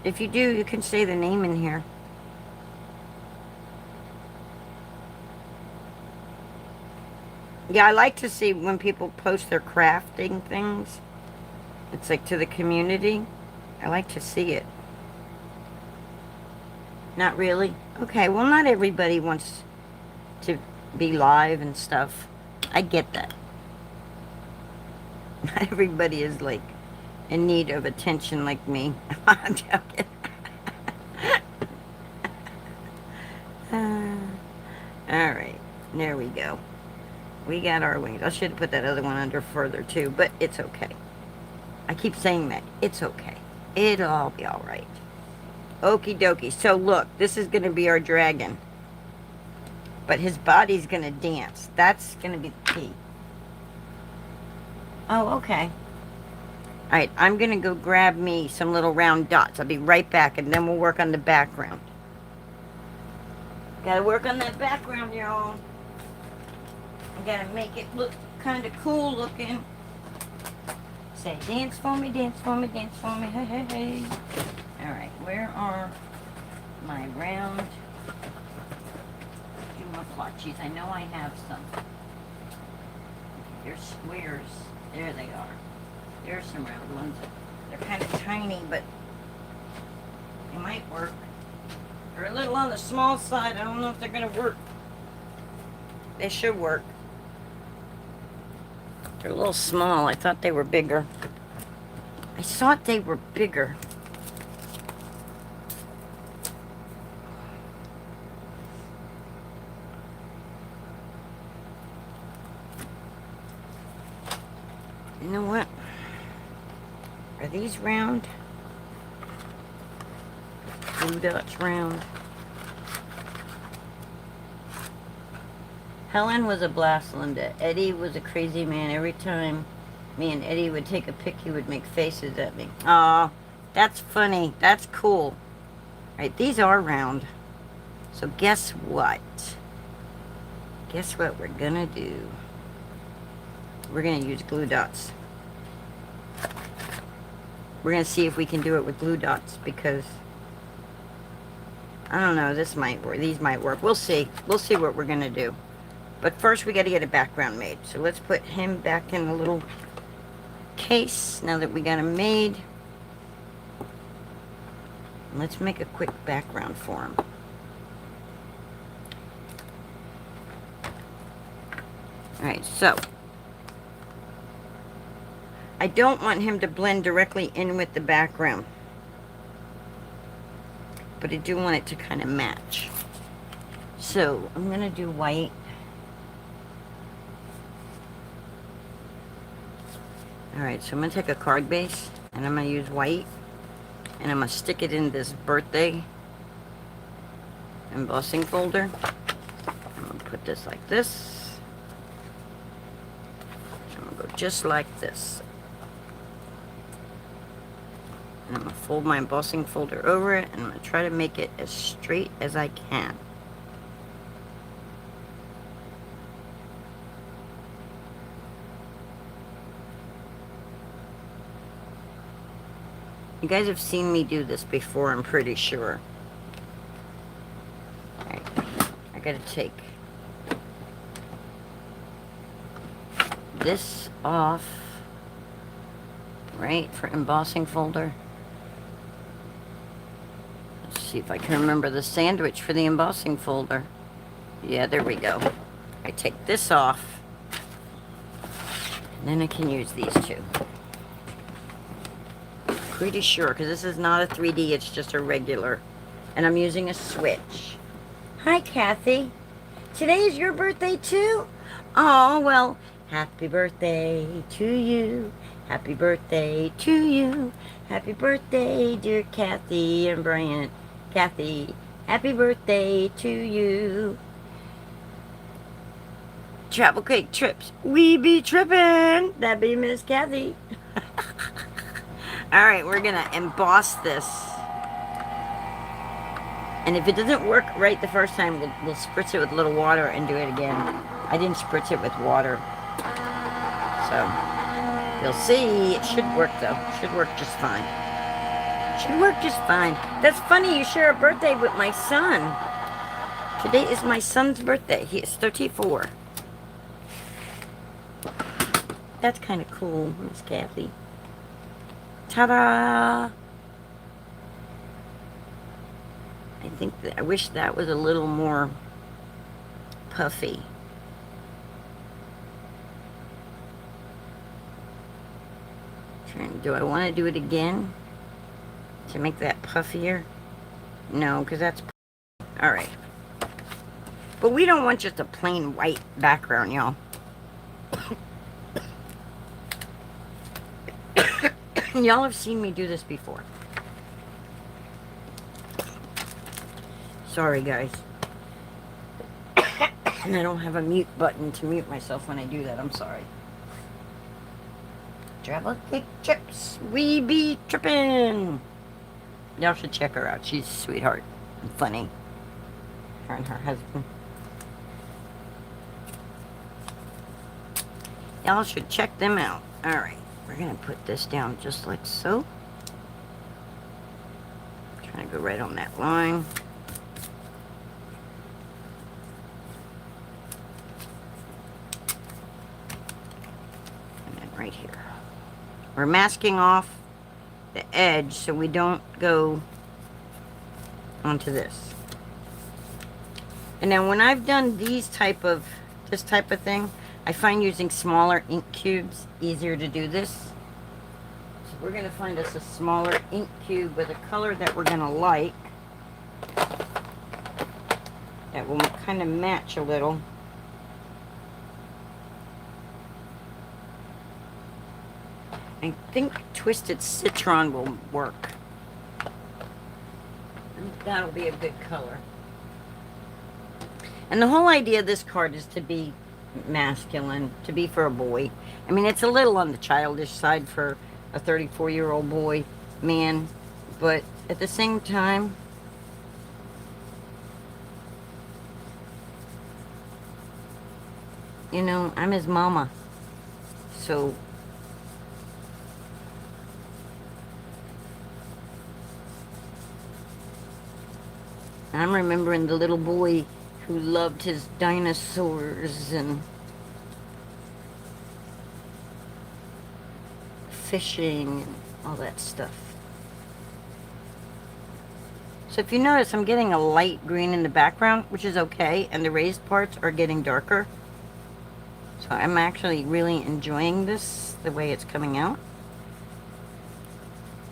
If you do, you can say the name in here. Yeah, I like to see when people post their crafting things. It's like to the community. I like to see it. Not really? Okay, well, not everybody wants to be live and stuff. I get that. Not everybody is, like, in need of attention like me. I'm joking. Alright, there we go. We got our wings. I should have put that other one under further, too, but it's okay. I keep saying that. It's okay. It'll all be alright. Okie dokie. So look, this is going to be our dragon. But his body's going to dance. That's going to be the key. Oh, okay. Alright, I'm going to go grab me some little round dots. I'll be right back, and then we'll work on the background. Gotta work on that background, y'all. I gotta make it look kind of cool looking. Say, dance for me, dance for me, dance for me, hey, hey, hey. Alright, where are my round Juma-plotchies? I know I have some. There's squares. There they are. There's some round ones. They're kind of tiny, but they might work. They're a little on the small side. I don't know if they're going to work. They should work. They're a little small. I thought they were bigger. I thought they were bigger. You know what? Are these round? Blue dots round. Helen was a blast, Linda. Eddie was a crazy man. Every time me and Eddie would take a pic, he would make faces at me. Aw, that's funny. That's cool. Right, these are round. So guess what? Guess what we're gonna do? We're gonna use glue dots. We're gonna see if we can do it with glue dots, because I don't know, this might work. These might work. We'll see. We'll see what we're going to do. But first we got to get a background made. So let's put him back in the little case now that we got him made. Let's make a quick background for him. Alright, so I don't want him to blend directly in with the background, but I do want it to kind of match. So I'm going to do white. Alright, so I'm going to take a card base and I'm going to use white and I'm going to stick it in this birthday embossing folder. I'm going to put this like this. I'm going to go just like this. And I'm going to fold my embossing folder over it and I'm going to try to make it as straight as I can. You guys have seen me do this before, I'm pretty sure. Alright, I gotta take this off, right, for embossing folder. Let's see if I can remember the sandwich for the embossing folder. Yeah, there we go. I take this off, and then I can use these two. Pretty sure, because this is not a 3D, it's just a regular. And I'm using a switch. Hi, Kathy. Today is your birthday, too? Oh, well, happy birthday to you. Happy birthday to you. Happy birthday, dear Kathy and Brian. Kathy, happy birthday to you. Travel cake trips. We be trippin'. That be Miss Kathy. Alright, we're going to emboss this. And if it doesn't work right the first time, we'll spritz it with a little water and do it again. I didn't spritz it with water. So, you'll see. It should work, though. It should work just fine. Should work just fine. That's funny, you share a birthday with my son. Today is my son's birthday. He is 34. That's kind of cool, Miss Kathy. Ta-da! I wish that was a little more puffy. Do I want to do it again to make that puffier? No, because that's... Alright. But we don't want just a plain white background, y'all. Y'all have seen me do this before. Sorry, guys. And I don't have a mute button to mute myself when I do that. I'm sorry. Travel cake chips. We be trippin'. Y'all should check her out. She's a sweetheart and funny. Her and her husband. Y'all should check them out. Alright. We're going to put this down just like so. Trying to go right on that line. And then right here. We're masking off the edge so we don't go onto this. And now when I've done this type of thing, I find using smaller ink cubes easier to do this. So we're going to find us a smaller ink cube with a color that we're going to like. That will kind of match a little. I think Twisted Citron will work. I think that'll be a good color. And the whole idea of this card is to be masculine, to be for a boy. I mean, it's a little on the childish side for a 34-year-old boy, man, but at the same time, you know, I'm his mama, so And I'm remembering the little boy who loved his dinosaurs and fishing and all that stuff. So if you notice, I'm getting a light green in the background, which is okay, and the raised parts are getting darker. So I'm actually really enjoying this, the way it's coming out.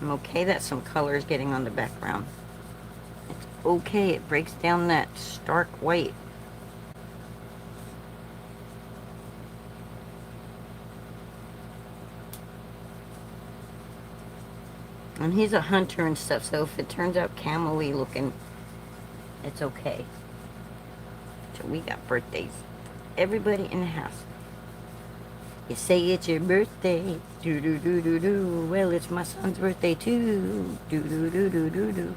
I'm okay that some color is getting on the background. It's okay, it breaks down that stark white. And he's a hunter and stuff, so if it turns out camel-y looking, it's okay. So we got birthdays. Everybody in the house. You say it's your birthday. Do-do-do-do-do. Well, it's my son's birthday too. Do-do-do-do-do-do.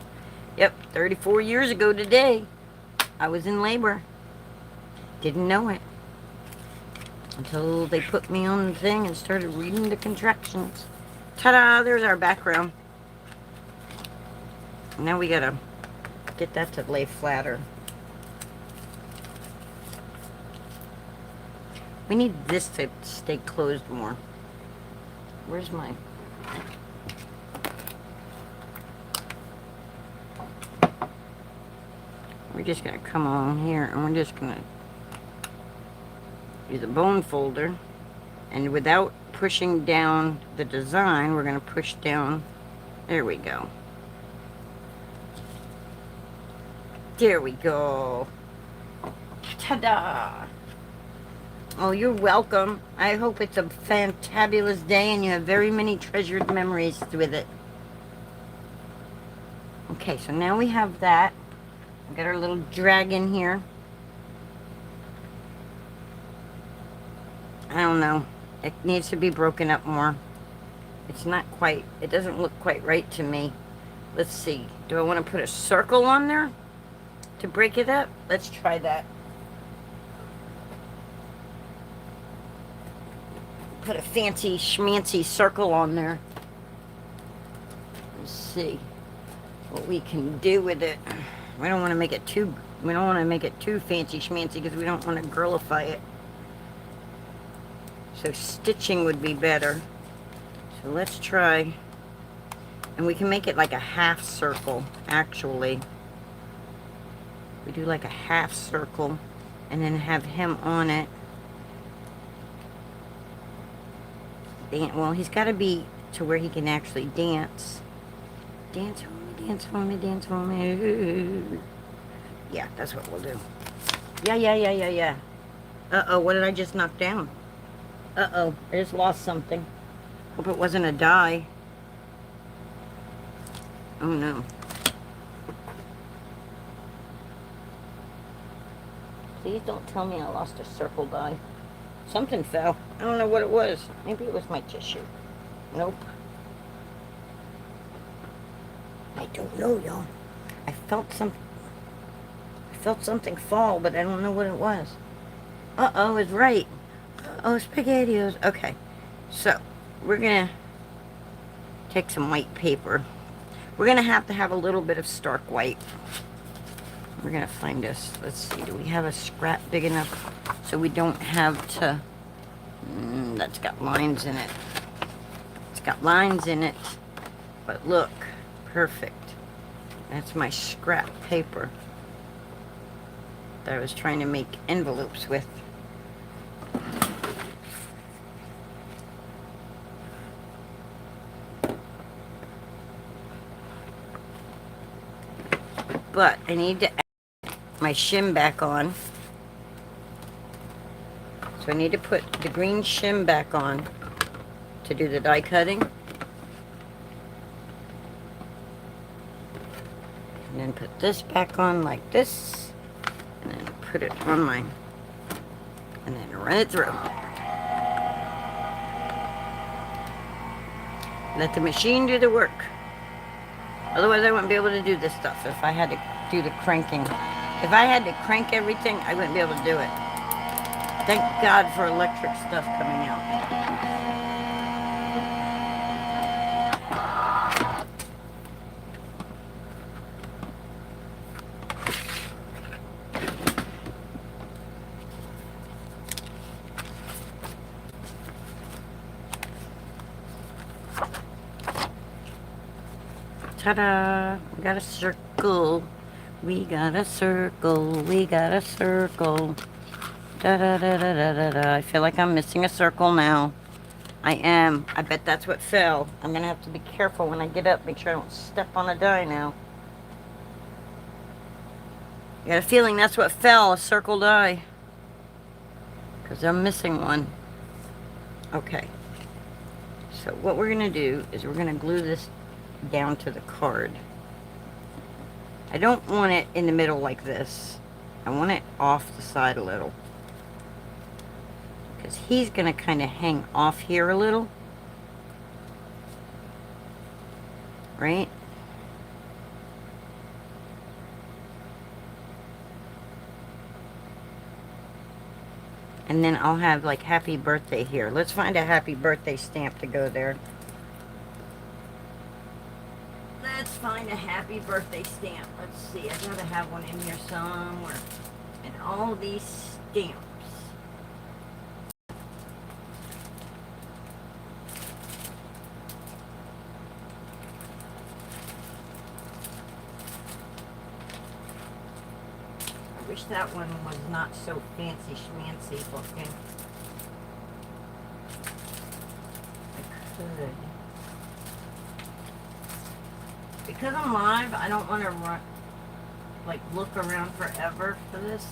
Yep, 34 years ago today, I was in labor. Didn't know it. Until they put me on the thing and started reading the contractions. Ta-da! There's our background. Now we gotta get that to lay flatter. We need this to stay closed more. Where's my... We're just gonna come on here and we're just gonna use a bone folder, and without pushing down the design, we're gonna push down. There we go. There we go. Ta-da! Oh, you're welcome. I hope it's a fantabulous day and you have very many treasured memories with it. Okay, so now we have that. We got our little dragon here. I don't know. It needs to be broken up more. It's not quite, it doesn't look quite right to me. Let's see. Do I want to put a circle on there to break it up? Let's try that. Put a fancy schmancy circle on there. Let's see what we can do with it. We don't want to make it too fancy schmancy because we don't want to girlify it. So stitching would be better. So let's try, and we can make it like a half circle actually. We do like a half circle and then have him on it. Well, he's got to be to where he can actually dance. Dance for me, dance for me, dance for me. Yeah, that's what we'll do. Yeah. Uh-oh, what did I just knock down? Uh-oh, I just lost something. Hope it wasn't a die. Oh, no. Please don't tell me I lost a circle die. Something fell. I don't know what it was. Maybe it was my tissue. Nope. I don't know, y'all. I felt something fall, but I don't know what it was. Uh-oh, it's right. Uh-oh, SpaghettiOs. Okay. So, we're gonna take some white paper. We're gonna have to have a little bit of stark white. We're gonna find us, let's see, do we have a scrap big enough so we don't have to, that's got lines in it. It's got lines in it, but look, perfect. That's my scrap paper that I was trying to make envelopes with. But I need to add my shim back on. So I need to put the green shim back on to do the die cutting. And then put this back on like this. And then put it on my, and then run it through. Let the machine do the work. Otherwise, I wouldn't be able to do this stuff if I had to do the cranking. If I had to crank everything, I wouldn't be able to do it. Thank God for electric stuff coming out. Ta-da! We got a circle. We got a circle. We got a circle. Da-da-da-da-da-da-da. I feel like I'm missing a circle now. I am. I bet that's what fell. I'm going to have to be careful when I get up. Make sure I don't step on a die now. I got a feeling that's what fell. A circle die. Because I'm missing one. Okay. So what we're going to do is we're going to glue this down to the card. I don't want it in the middle like this. I want it off the side a little. Because he's going to kind of hang off here a little. Right? And then I'll have like happy birthday here. Let's find a happy birthday stamp to go there. Let's find a happy birthday stamp. Let's see. I gotta have one in here somewhere. And all these stamps. I wish that one was not so fancy schmancy looking. I could. Because I'm live, I don't want to run, like look around forever for this.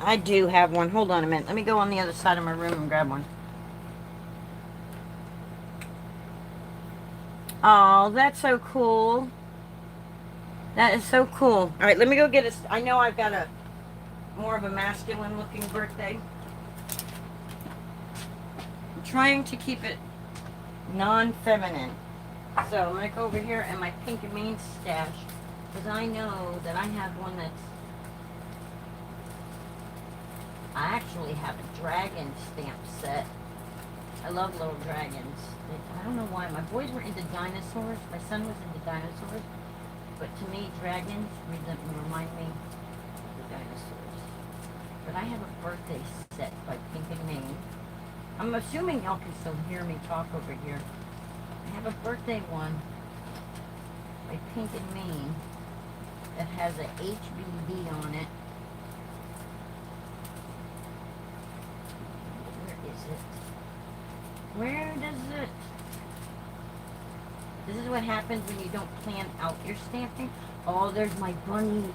I do have one. Hold on a minute. Let me go on the other side of my room and grab one. Oh, that's so cool. That is so cool. All right, let me go get a... I know I've got a more of a masculine looking birthday. I'm trying to keep it non-feminine. So I'm going to go over here and my pink and mean stash. Because I know that I have one that's... I actually have a dragon stamp set. I love little dragons. I don't know why. My boys were into dinosaurs. My son was into dinosaurs. But to me, dragons remind me of the dinosaurs. But I have a birthday set by Pink and Mane. I'm assuming y'all can still hear me talk over here. I have a birthday one by Pink and Mane that has a HBD on it. Where is it? Where does it? This is what happens when you don't plan out your stamping. Oh, there's my bunnies.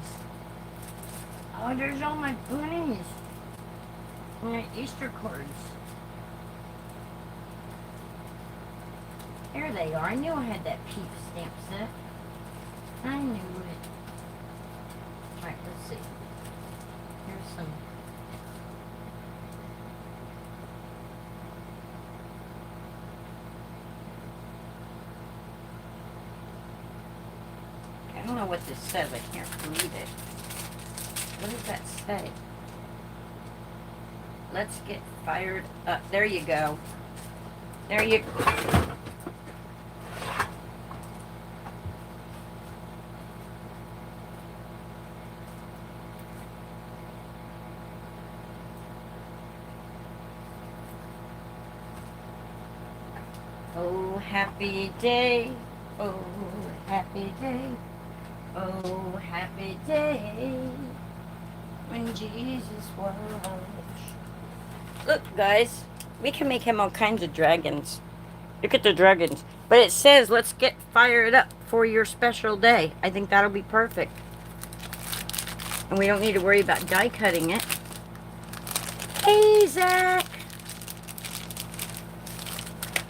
Oh, there's all my bunnies. My Easter cards. There they are. I knew I had that Peep stamp set. I knew it. Alright, let's see. Here's some. I don't know what this says. I can't read it. What does that say? Let's get fired up. There you go. There you go. Oh, happy day. Oh, happy day. Oh, happy day when Jesus was. Look, guys, we can make him all kinds of dragons. Look at the dragons. But it says, let's get fired up for your special day. I think that'll be perfect. And we don't need to worry about die cutting it. Hey, Zach.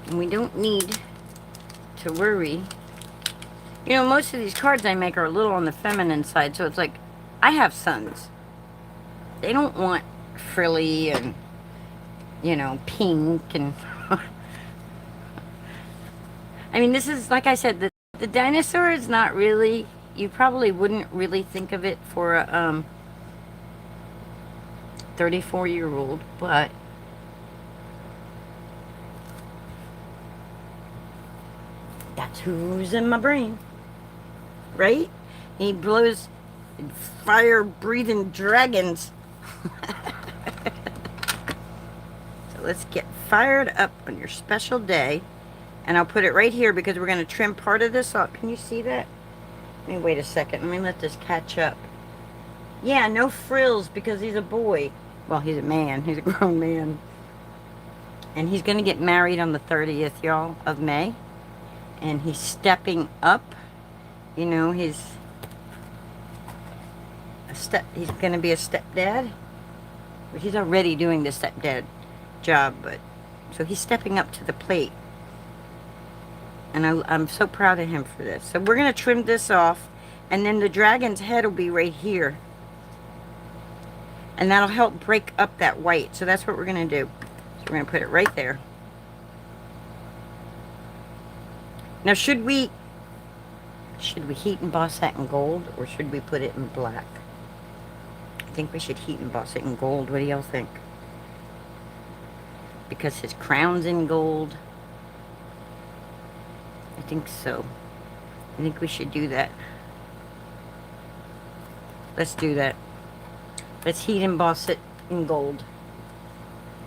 And we don't need to worry. You know, most of these cards I make are a little on the feminine side, so it's like, I have sons. They don't want frilly and, you know, pink and... I mean, this is, like I said, the dinosaur is not really... You probably wouldn't really think of it for a 34-year-old, but... That's who's in my brain. Right? He blows fire-breathing dragons. So let's get fired up on your special day. And I'll put it right here because we're going to trim part of this off. Can you see that? Let me wait a second. Let me let this catch up. Yeah, no frills because he's a boy. Well, he's a man. He's a grown man. And he's going to get married on the 30th, y'all, of May. And he's stepping up. You know, he's going to be a stepdad. But he's already doing the stepdad job, but so he's stepping up to the plate. And I'm so proud of him for this. So we're going to trim this off, and then the dragon's head will be right here. And that'll help break up that white. So that's what we're going to do. So we're going to put it right there. Now should we heat emboss that in gold, or should we put it in black? I think we should heat emboss it in gold. What do y'all think? Because his crown's in gold. I think so. I think we should do that. Let's do that. Let's heat emboss it in gold.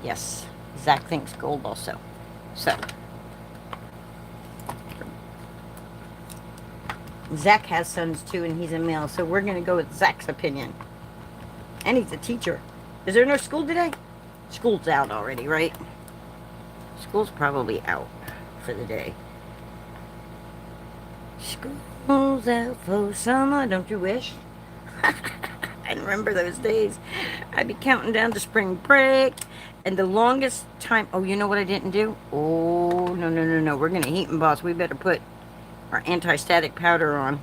Yes. Zach thinks gold also. So. Zach has sons too, and he's a male. So we're going to go with Zach's opinion. And he's a teacher. Is there no school today? School's out already, right? School's probably out for the day. School's out for summer, don't you wish? I remember those days. I'd be counting down to spring break. And the longest time... Oh, you know what I didn't do? Oh, no. We're going to heat emboss. We better put our anti-static powder on.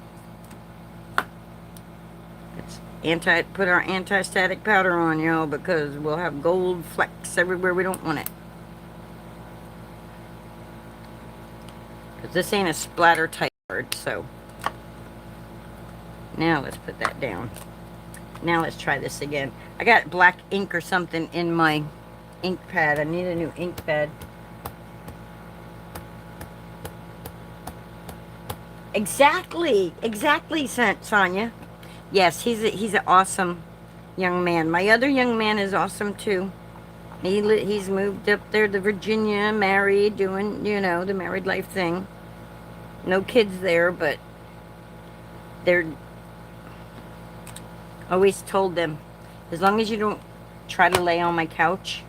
Put our anti-static powder on, y'all, because we'll have gold flecks everywhere we don't want it. Because this ain't a splatter type card, so. Now let's put that down. Now let's try this again. I got black ink or something in my ink pad. I need a new ink pad. Exactly, Sonia. Yes, he's an awesome young man. My other young man is awesome too. He's moved up there to Virginia, married, doing, you know, the married life thing. No kids there, but they're always told them, as long as you don't try to lay on my couch,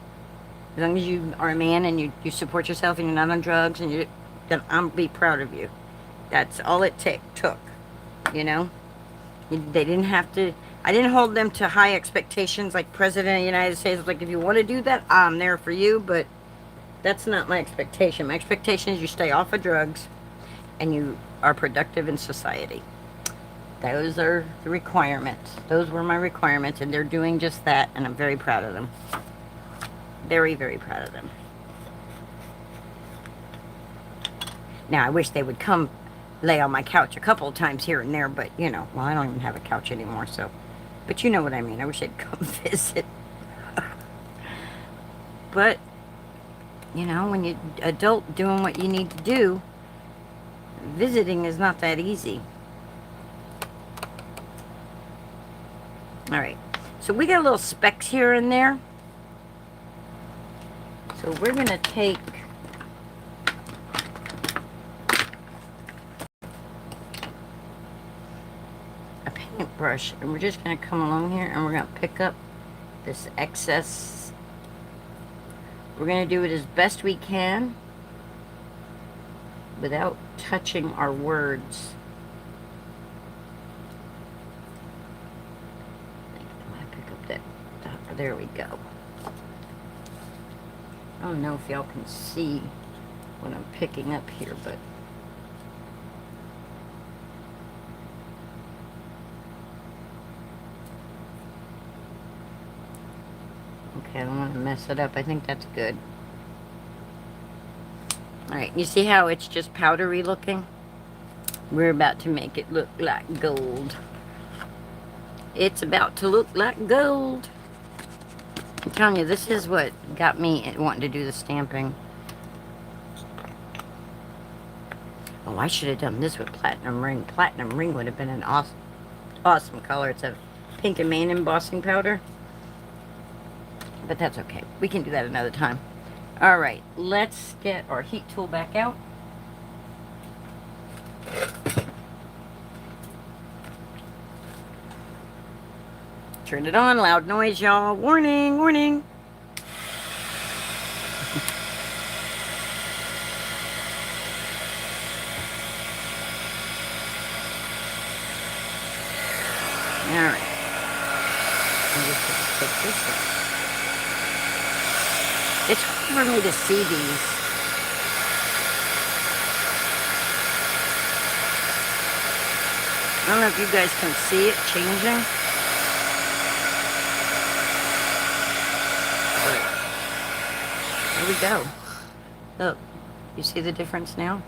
as long as you are a man and you support yourself and you're not on drugs, and then I'll be proud of you. That's all it took, you know. They didn't have to. I didn't hold them to high expectations like President of the United States. Like, if you want to do that, I'm there for you. But that's not my expectation. My expectation is you stay off of drugs and you are productive in society. Those are the requirements. Those were my requirements, and they're doing just that, and I'm very proud of them. Very, very proud of them. Now, I wish they would come lay on my couch a couple of times here and there, but, you know, well, I don't even have a couch anymore, so. But you know what I mean. I wish they'd come visit. But, you know, when you're adult doing what you need to do, visiting is not that easy. All right. So we got little specks here and there. So we're going to take a paintbrush, and we're just going to come along here and we're going to pick up this excess. We're going to do it as best we can without touching our words. There we go. I don't know if y'all can see what I'm picking up here, but okay, I don't want to mess it up. I think that's good. Alright, you see how it's just powdery looking? We're about to make it look like gold. It's about to look like gold. I'm telling you, this is what got me wanting to do the stamping. Oh, I should have done this with platinum ring. Platinum ring would have been an awesome color. It's a pink and main embossing powder. But that's okay. We can do that another time. All right, let's get our heat tool back out. Turn it on, loud noise, y'all. Warning, warning. All right. I'm just going to take this one. It's hard for me to see these. I don't know if you guys can see it changing. There we go. Look, you see the difference now?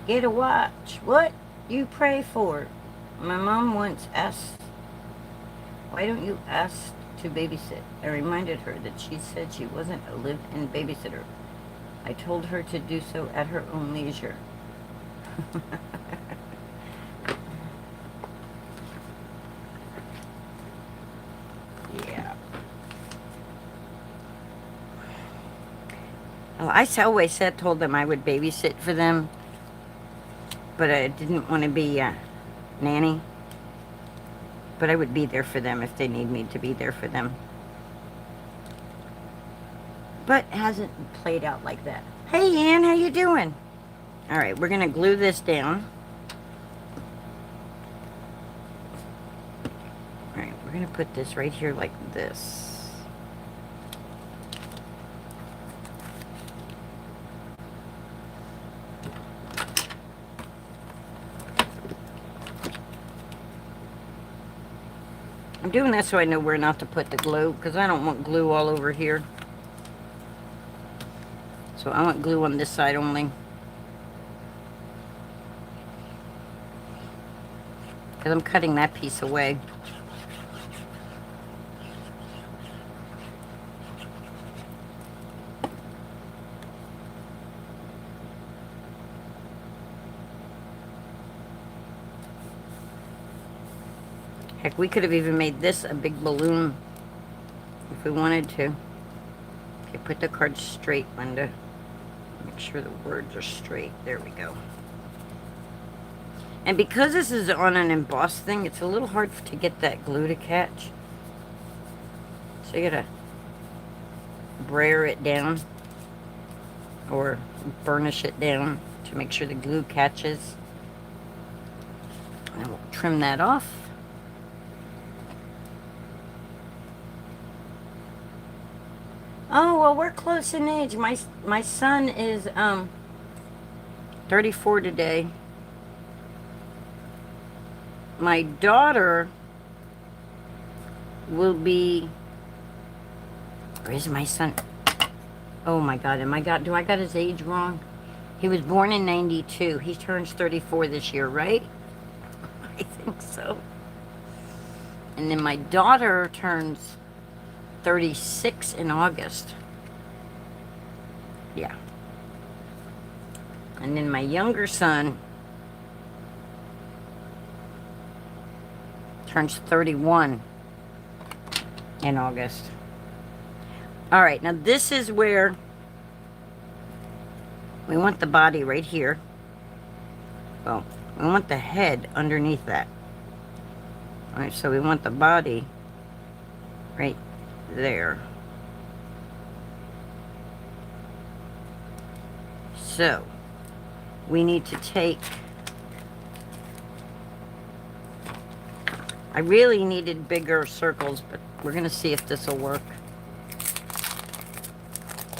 Get a watch. What you pray for? My mom once asked, why don't you ask to babysit? I reminded her that she said she wasn't a live-in babysitter. I told her to do so at her own leisure. Yeah. Well, I always told them I would babysit for them, but I didn't want to be a nanny. But I would be there for them if they need me to be there for them. But it hasn't played out like that. Hey, Ann, how you doing? All right, we're going to glue this down. All right, we're going to put this right here like this. I'm doing that so I know where not to put the glue, because I don't want glue all over here. So I want glue on this side only. Because I'm cutting that piece away. Heck, we could have even made this a big balloon if we wanted to. Okay, put the card straight, Linda. Make sure the words are straight. There we go. And because this is on an embossed thing, it's a little hard to get that glue to catch. So you gotta brayer it down or burnish it down to make sure the glue catches. And we'll trim that off. Oh, well, we're close in age. My son is 34 today. My daughter will be... Where is my son? Oh my God, do I got his age wrong? He was born in 92. He turns 34 this year, right? I think so. And then my daughter turns 36 in August. Yeah. And then my younger son turns 31 in August. All right, now this is where we want the body right here. Well, we want the head underneath that. All right, so we want the body right there. So we need to take... I really needed bigger circles, but we're going to see if this will work.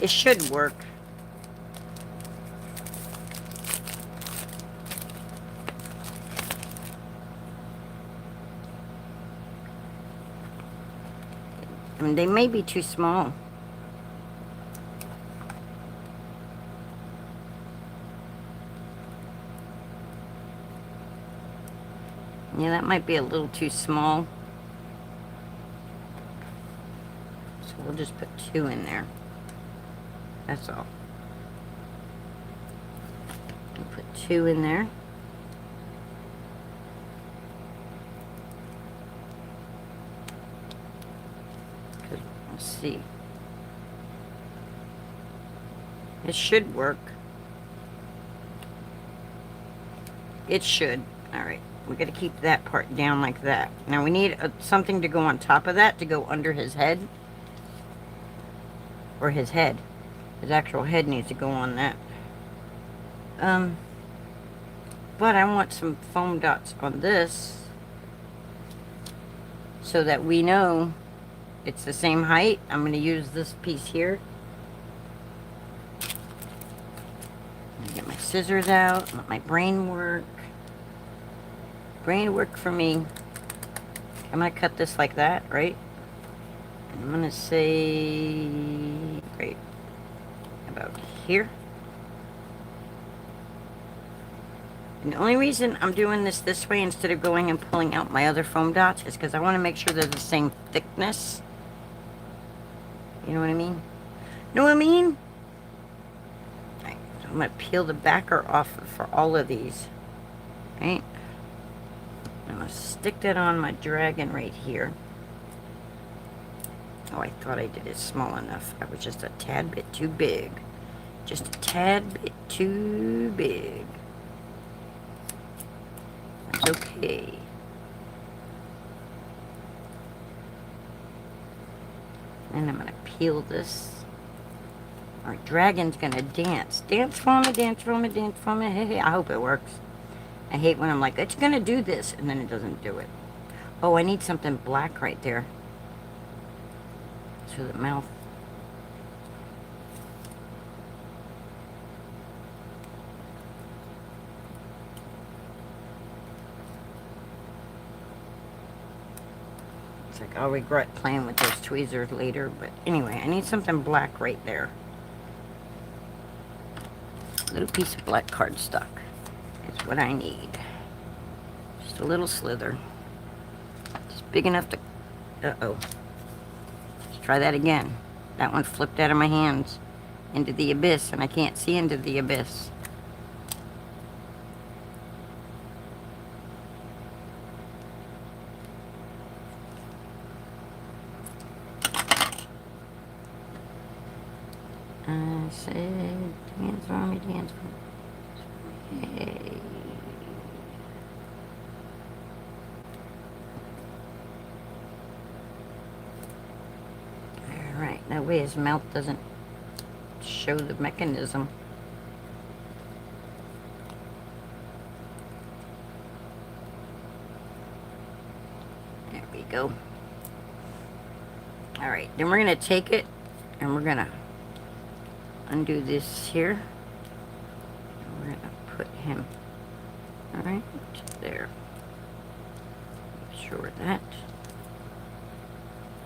It should work. I mean, they may be too small. Yeah, that might be a little too small. So we'll just put 2 in there. That's all. Put 2 in there. Let's see. It should work. It should. Alright. We're going to keep that part down like that. Now we need something to go on top of that to go under his head. Or his head. His actual head needs to go on that. But I want some foam dots on this so that we know it's the same height. I'm going to use this piece here. Get my scissors out, let my brain work. Brain work for me. I'm going to cut this like that, right? And I'm going to say, right about here. And the only reason I'm doing this way instead of going and pulling out my other foam dots is because I want to make sure they're the same thickness. You know what I mean? Know what I mean? Right, so I'm going to peel the backer off for all of these. Right? I'm going to stick that on my dragon right here. Oh, I thought I did it small enough. I was just a tad bit too big. Just a tad bit too big. That's okay. And I'm going to peel this. Our dragon's going to dance. Dance for me, dance for me, dance for me. Hey, I hope it works. I hate when I'm like, it's going to do this, and then it doesn't do it. Oh, I need something black right there. So the mouth. It's like I'll regret playing with those tweezers later, but anyway, I need something black right there. A little piece of black cardstock is what I need. Just a little slither. Just big enough to... Uh-oh. Let's try that again. That one flipped out of my hands into the abyss, and I can't see into the abyss. I said, dance for me, dance for me. Hey. Alright, that way his mouth doesn't show the mechanism. There we go. Alright, then we're going to take it and we're going to undo this here. And we're going to put him right there. Make sure that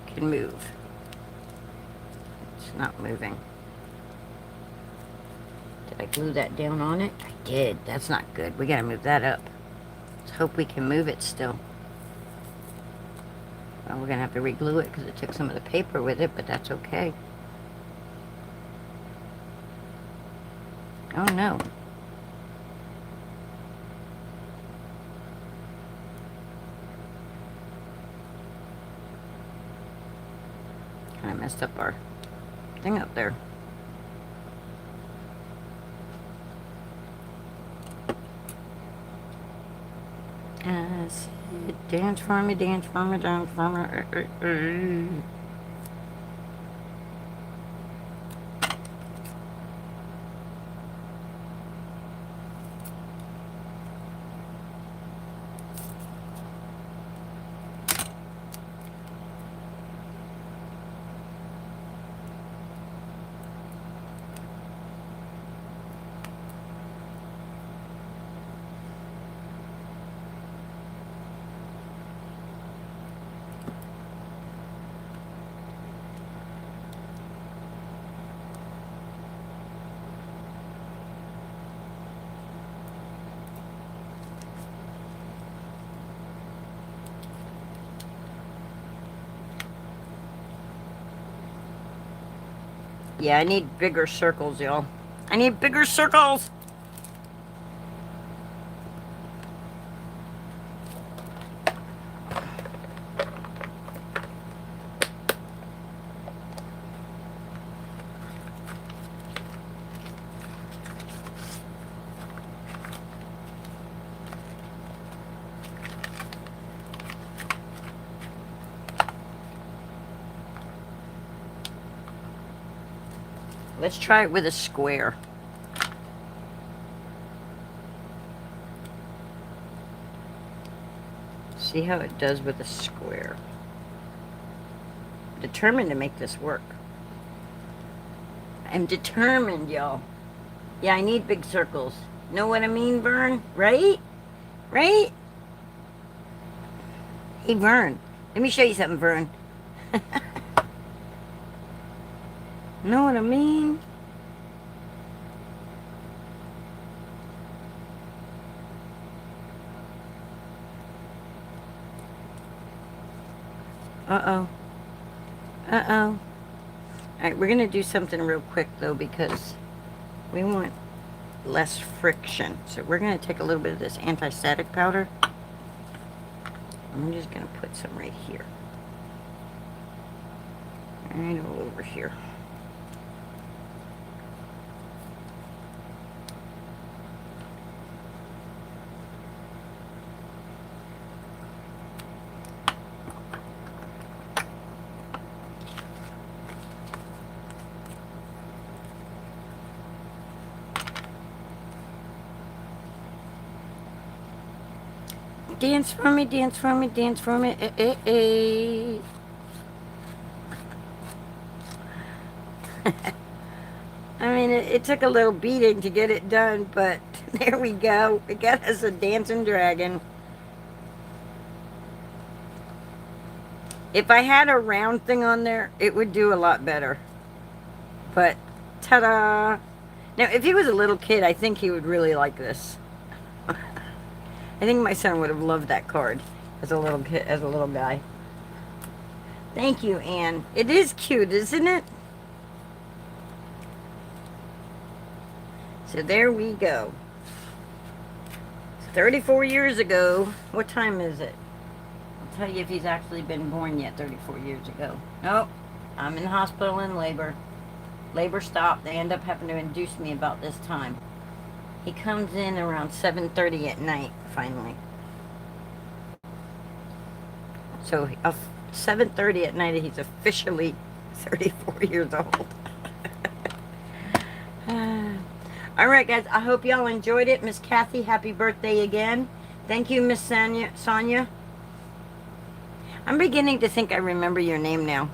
can move. It's not moving. Did I glue that down on it? I did. That's not good. We got to move that up. Let's hope we can move it still. Well, we're going to have to re-glue it because it took some of the paper with it, but that's okay. Oh no. Kind of messed up our thing up there. Dance for me, dance for me, dance for me. Yeah, I need bigger circles, y'all. I need bigger circles! Let's try it with a square. See how it does with a square. Determined to make this work. I'm determined, y'all. Yeah, I need big circles. Know what I mean, Vern? Right? Right? Hey, Vern. Let me show you something, Vern. Know what I mean? Uh-oh. Uh-oh. Alright, we're going to do something real quick, though, because we want less friction. So we're going to take a little bit of this anti-static powder. I'm just going to put some right here. Right all over here. Dance for me, dance for me, dance for me. I mean, it took a little beating to get it done, but there we go. We got us a dancing dragon. If I had a round thing on there, it would do a lot better. But, ta-da! Now, if he was a little kid, I think he would really like this. I think my son would have loved that card as a little kid, as a little guy. Thank you, Anne. It is cute, isn't it? So there we go. 34 years ago. What time is it? I'll tell you if he's actually been born yet 34 years ago. Nope. I'm in the hospital in labor. Labor stopped. They end up having to induce me about this time. He comes in around 7:30 at night, finally. So, 7:30 at night, he's officially 34 years old. All right, guys, I hope y'all enjoyed it. Miss Kathy, happy birthday again. Thank you, Miss Sonia. I'm beginning to think I remember your name now.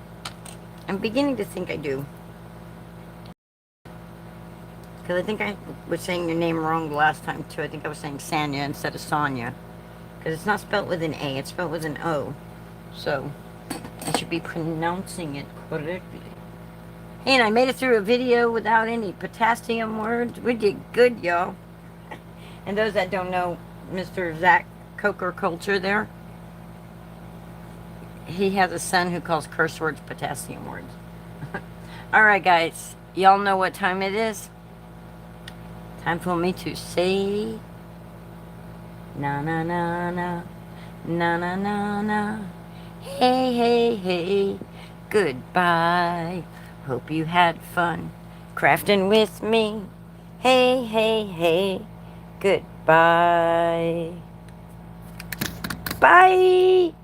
I'm beginning to think I do. Because I think I was saying your name wrong the last time, too. I think I was saying Sanya instead of Sonia. Because it's not spelled with an A, it's spelled with an O. So, I should be pronouncing it correctly. Hey, and I made it through a video without any potassium words. We did good, y'all. And those that don't know, Mr. Zach Coker Culture there, he has a son who calls curse words potassium words. Alright, guys. Y'all know what time it is? Time for me to say na na na na na na na na. Hey, hey, hey. Goodbye. Hope you had fun crafting with me. Hey, hey, hey. Goodbye. Bye.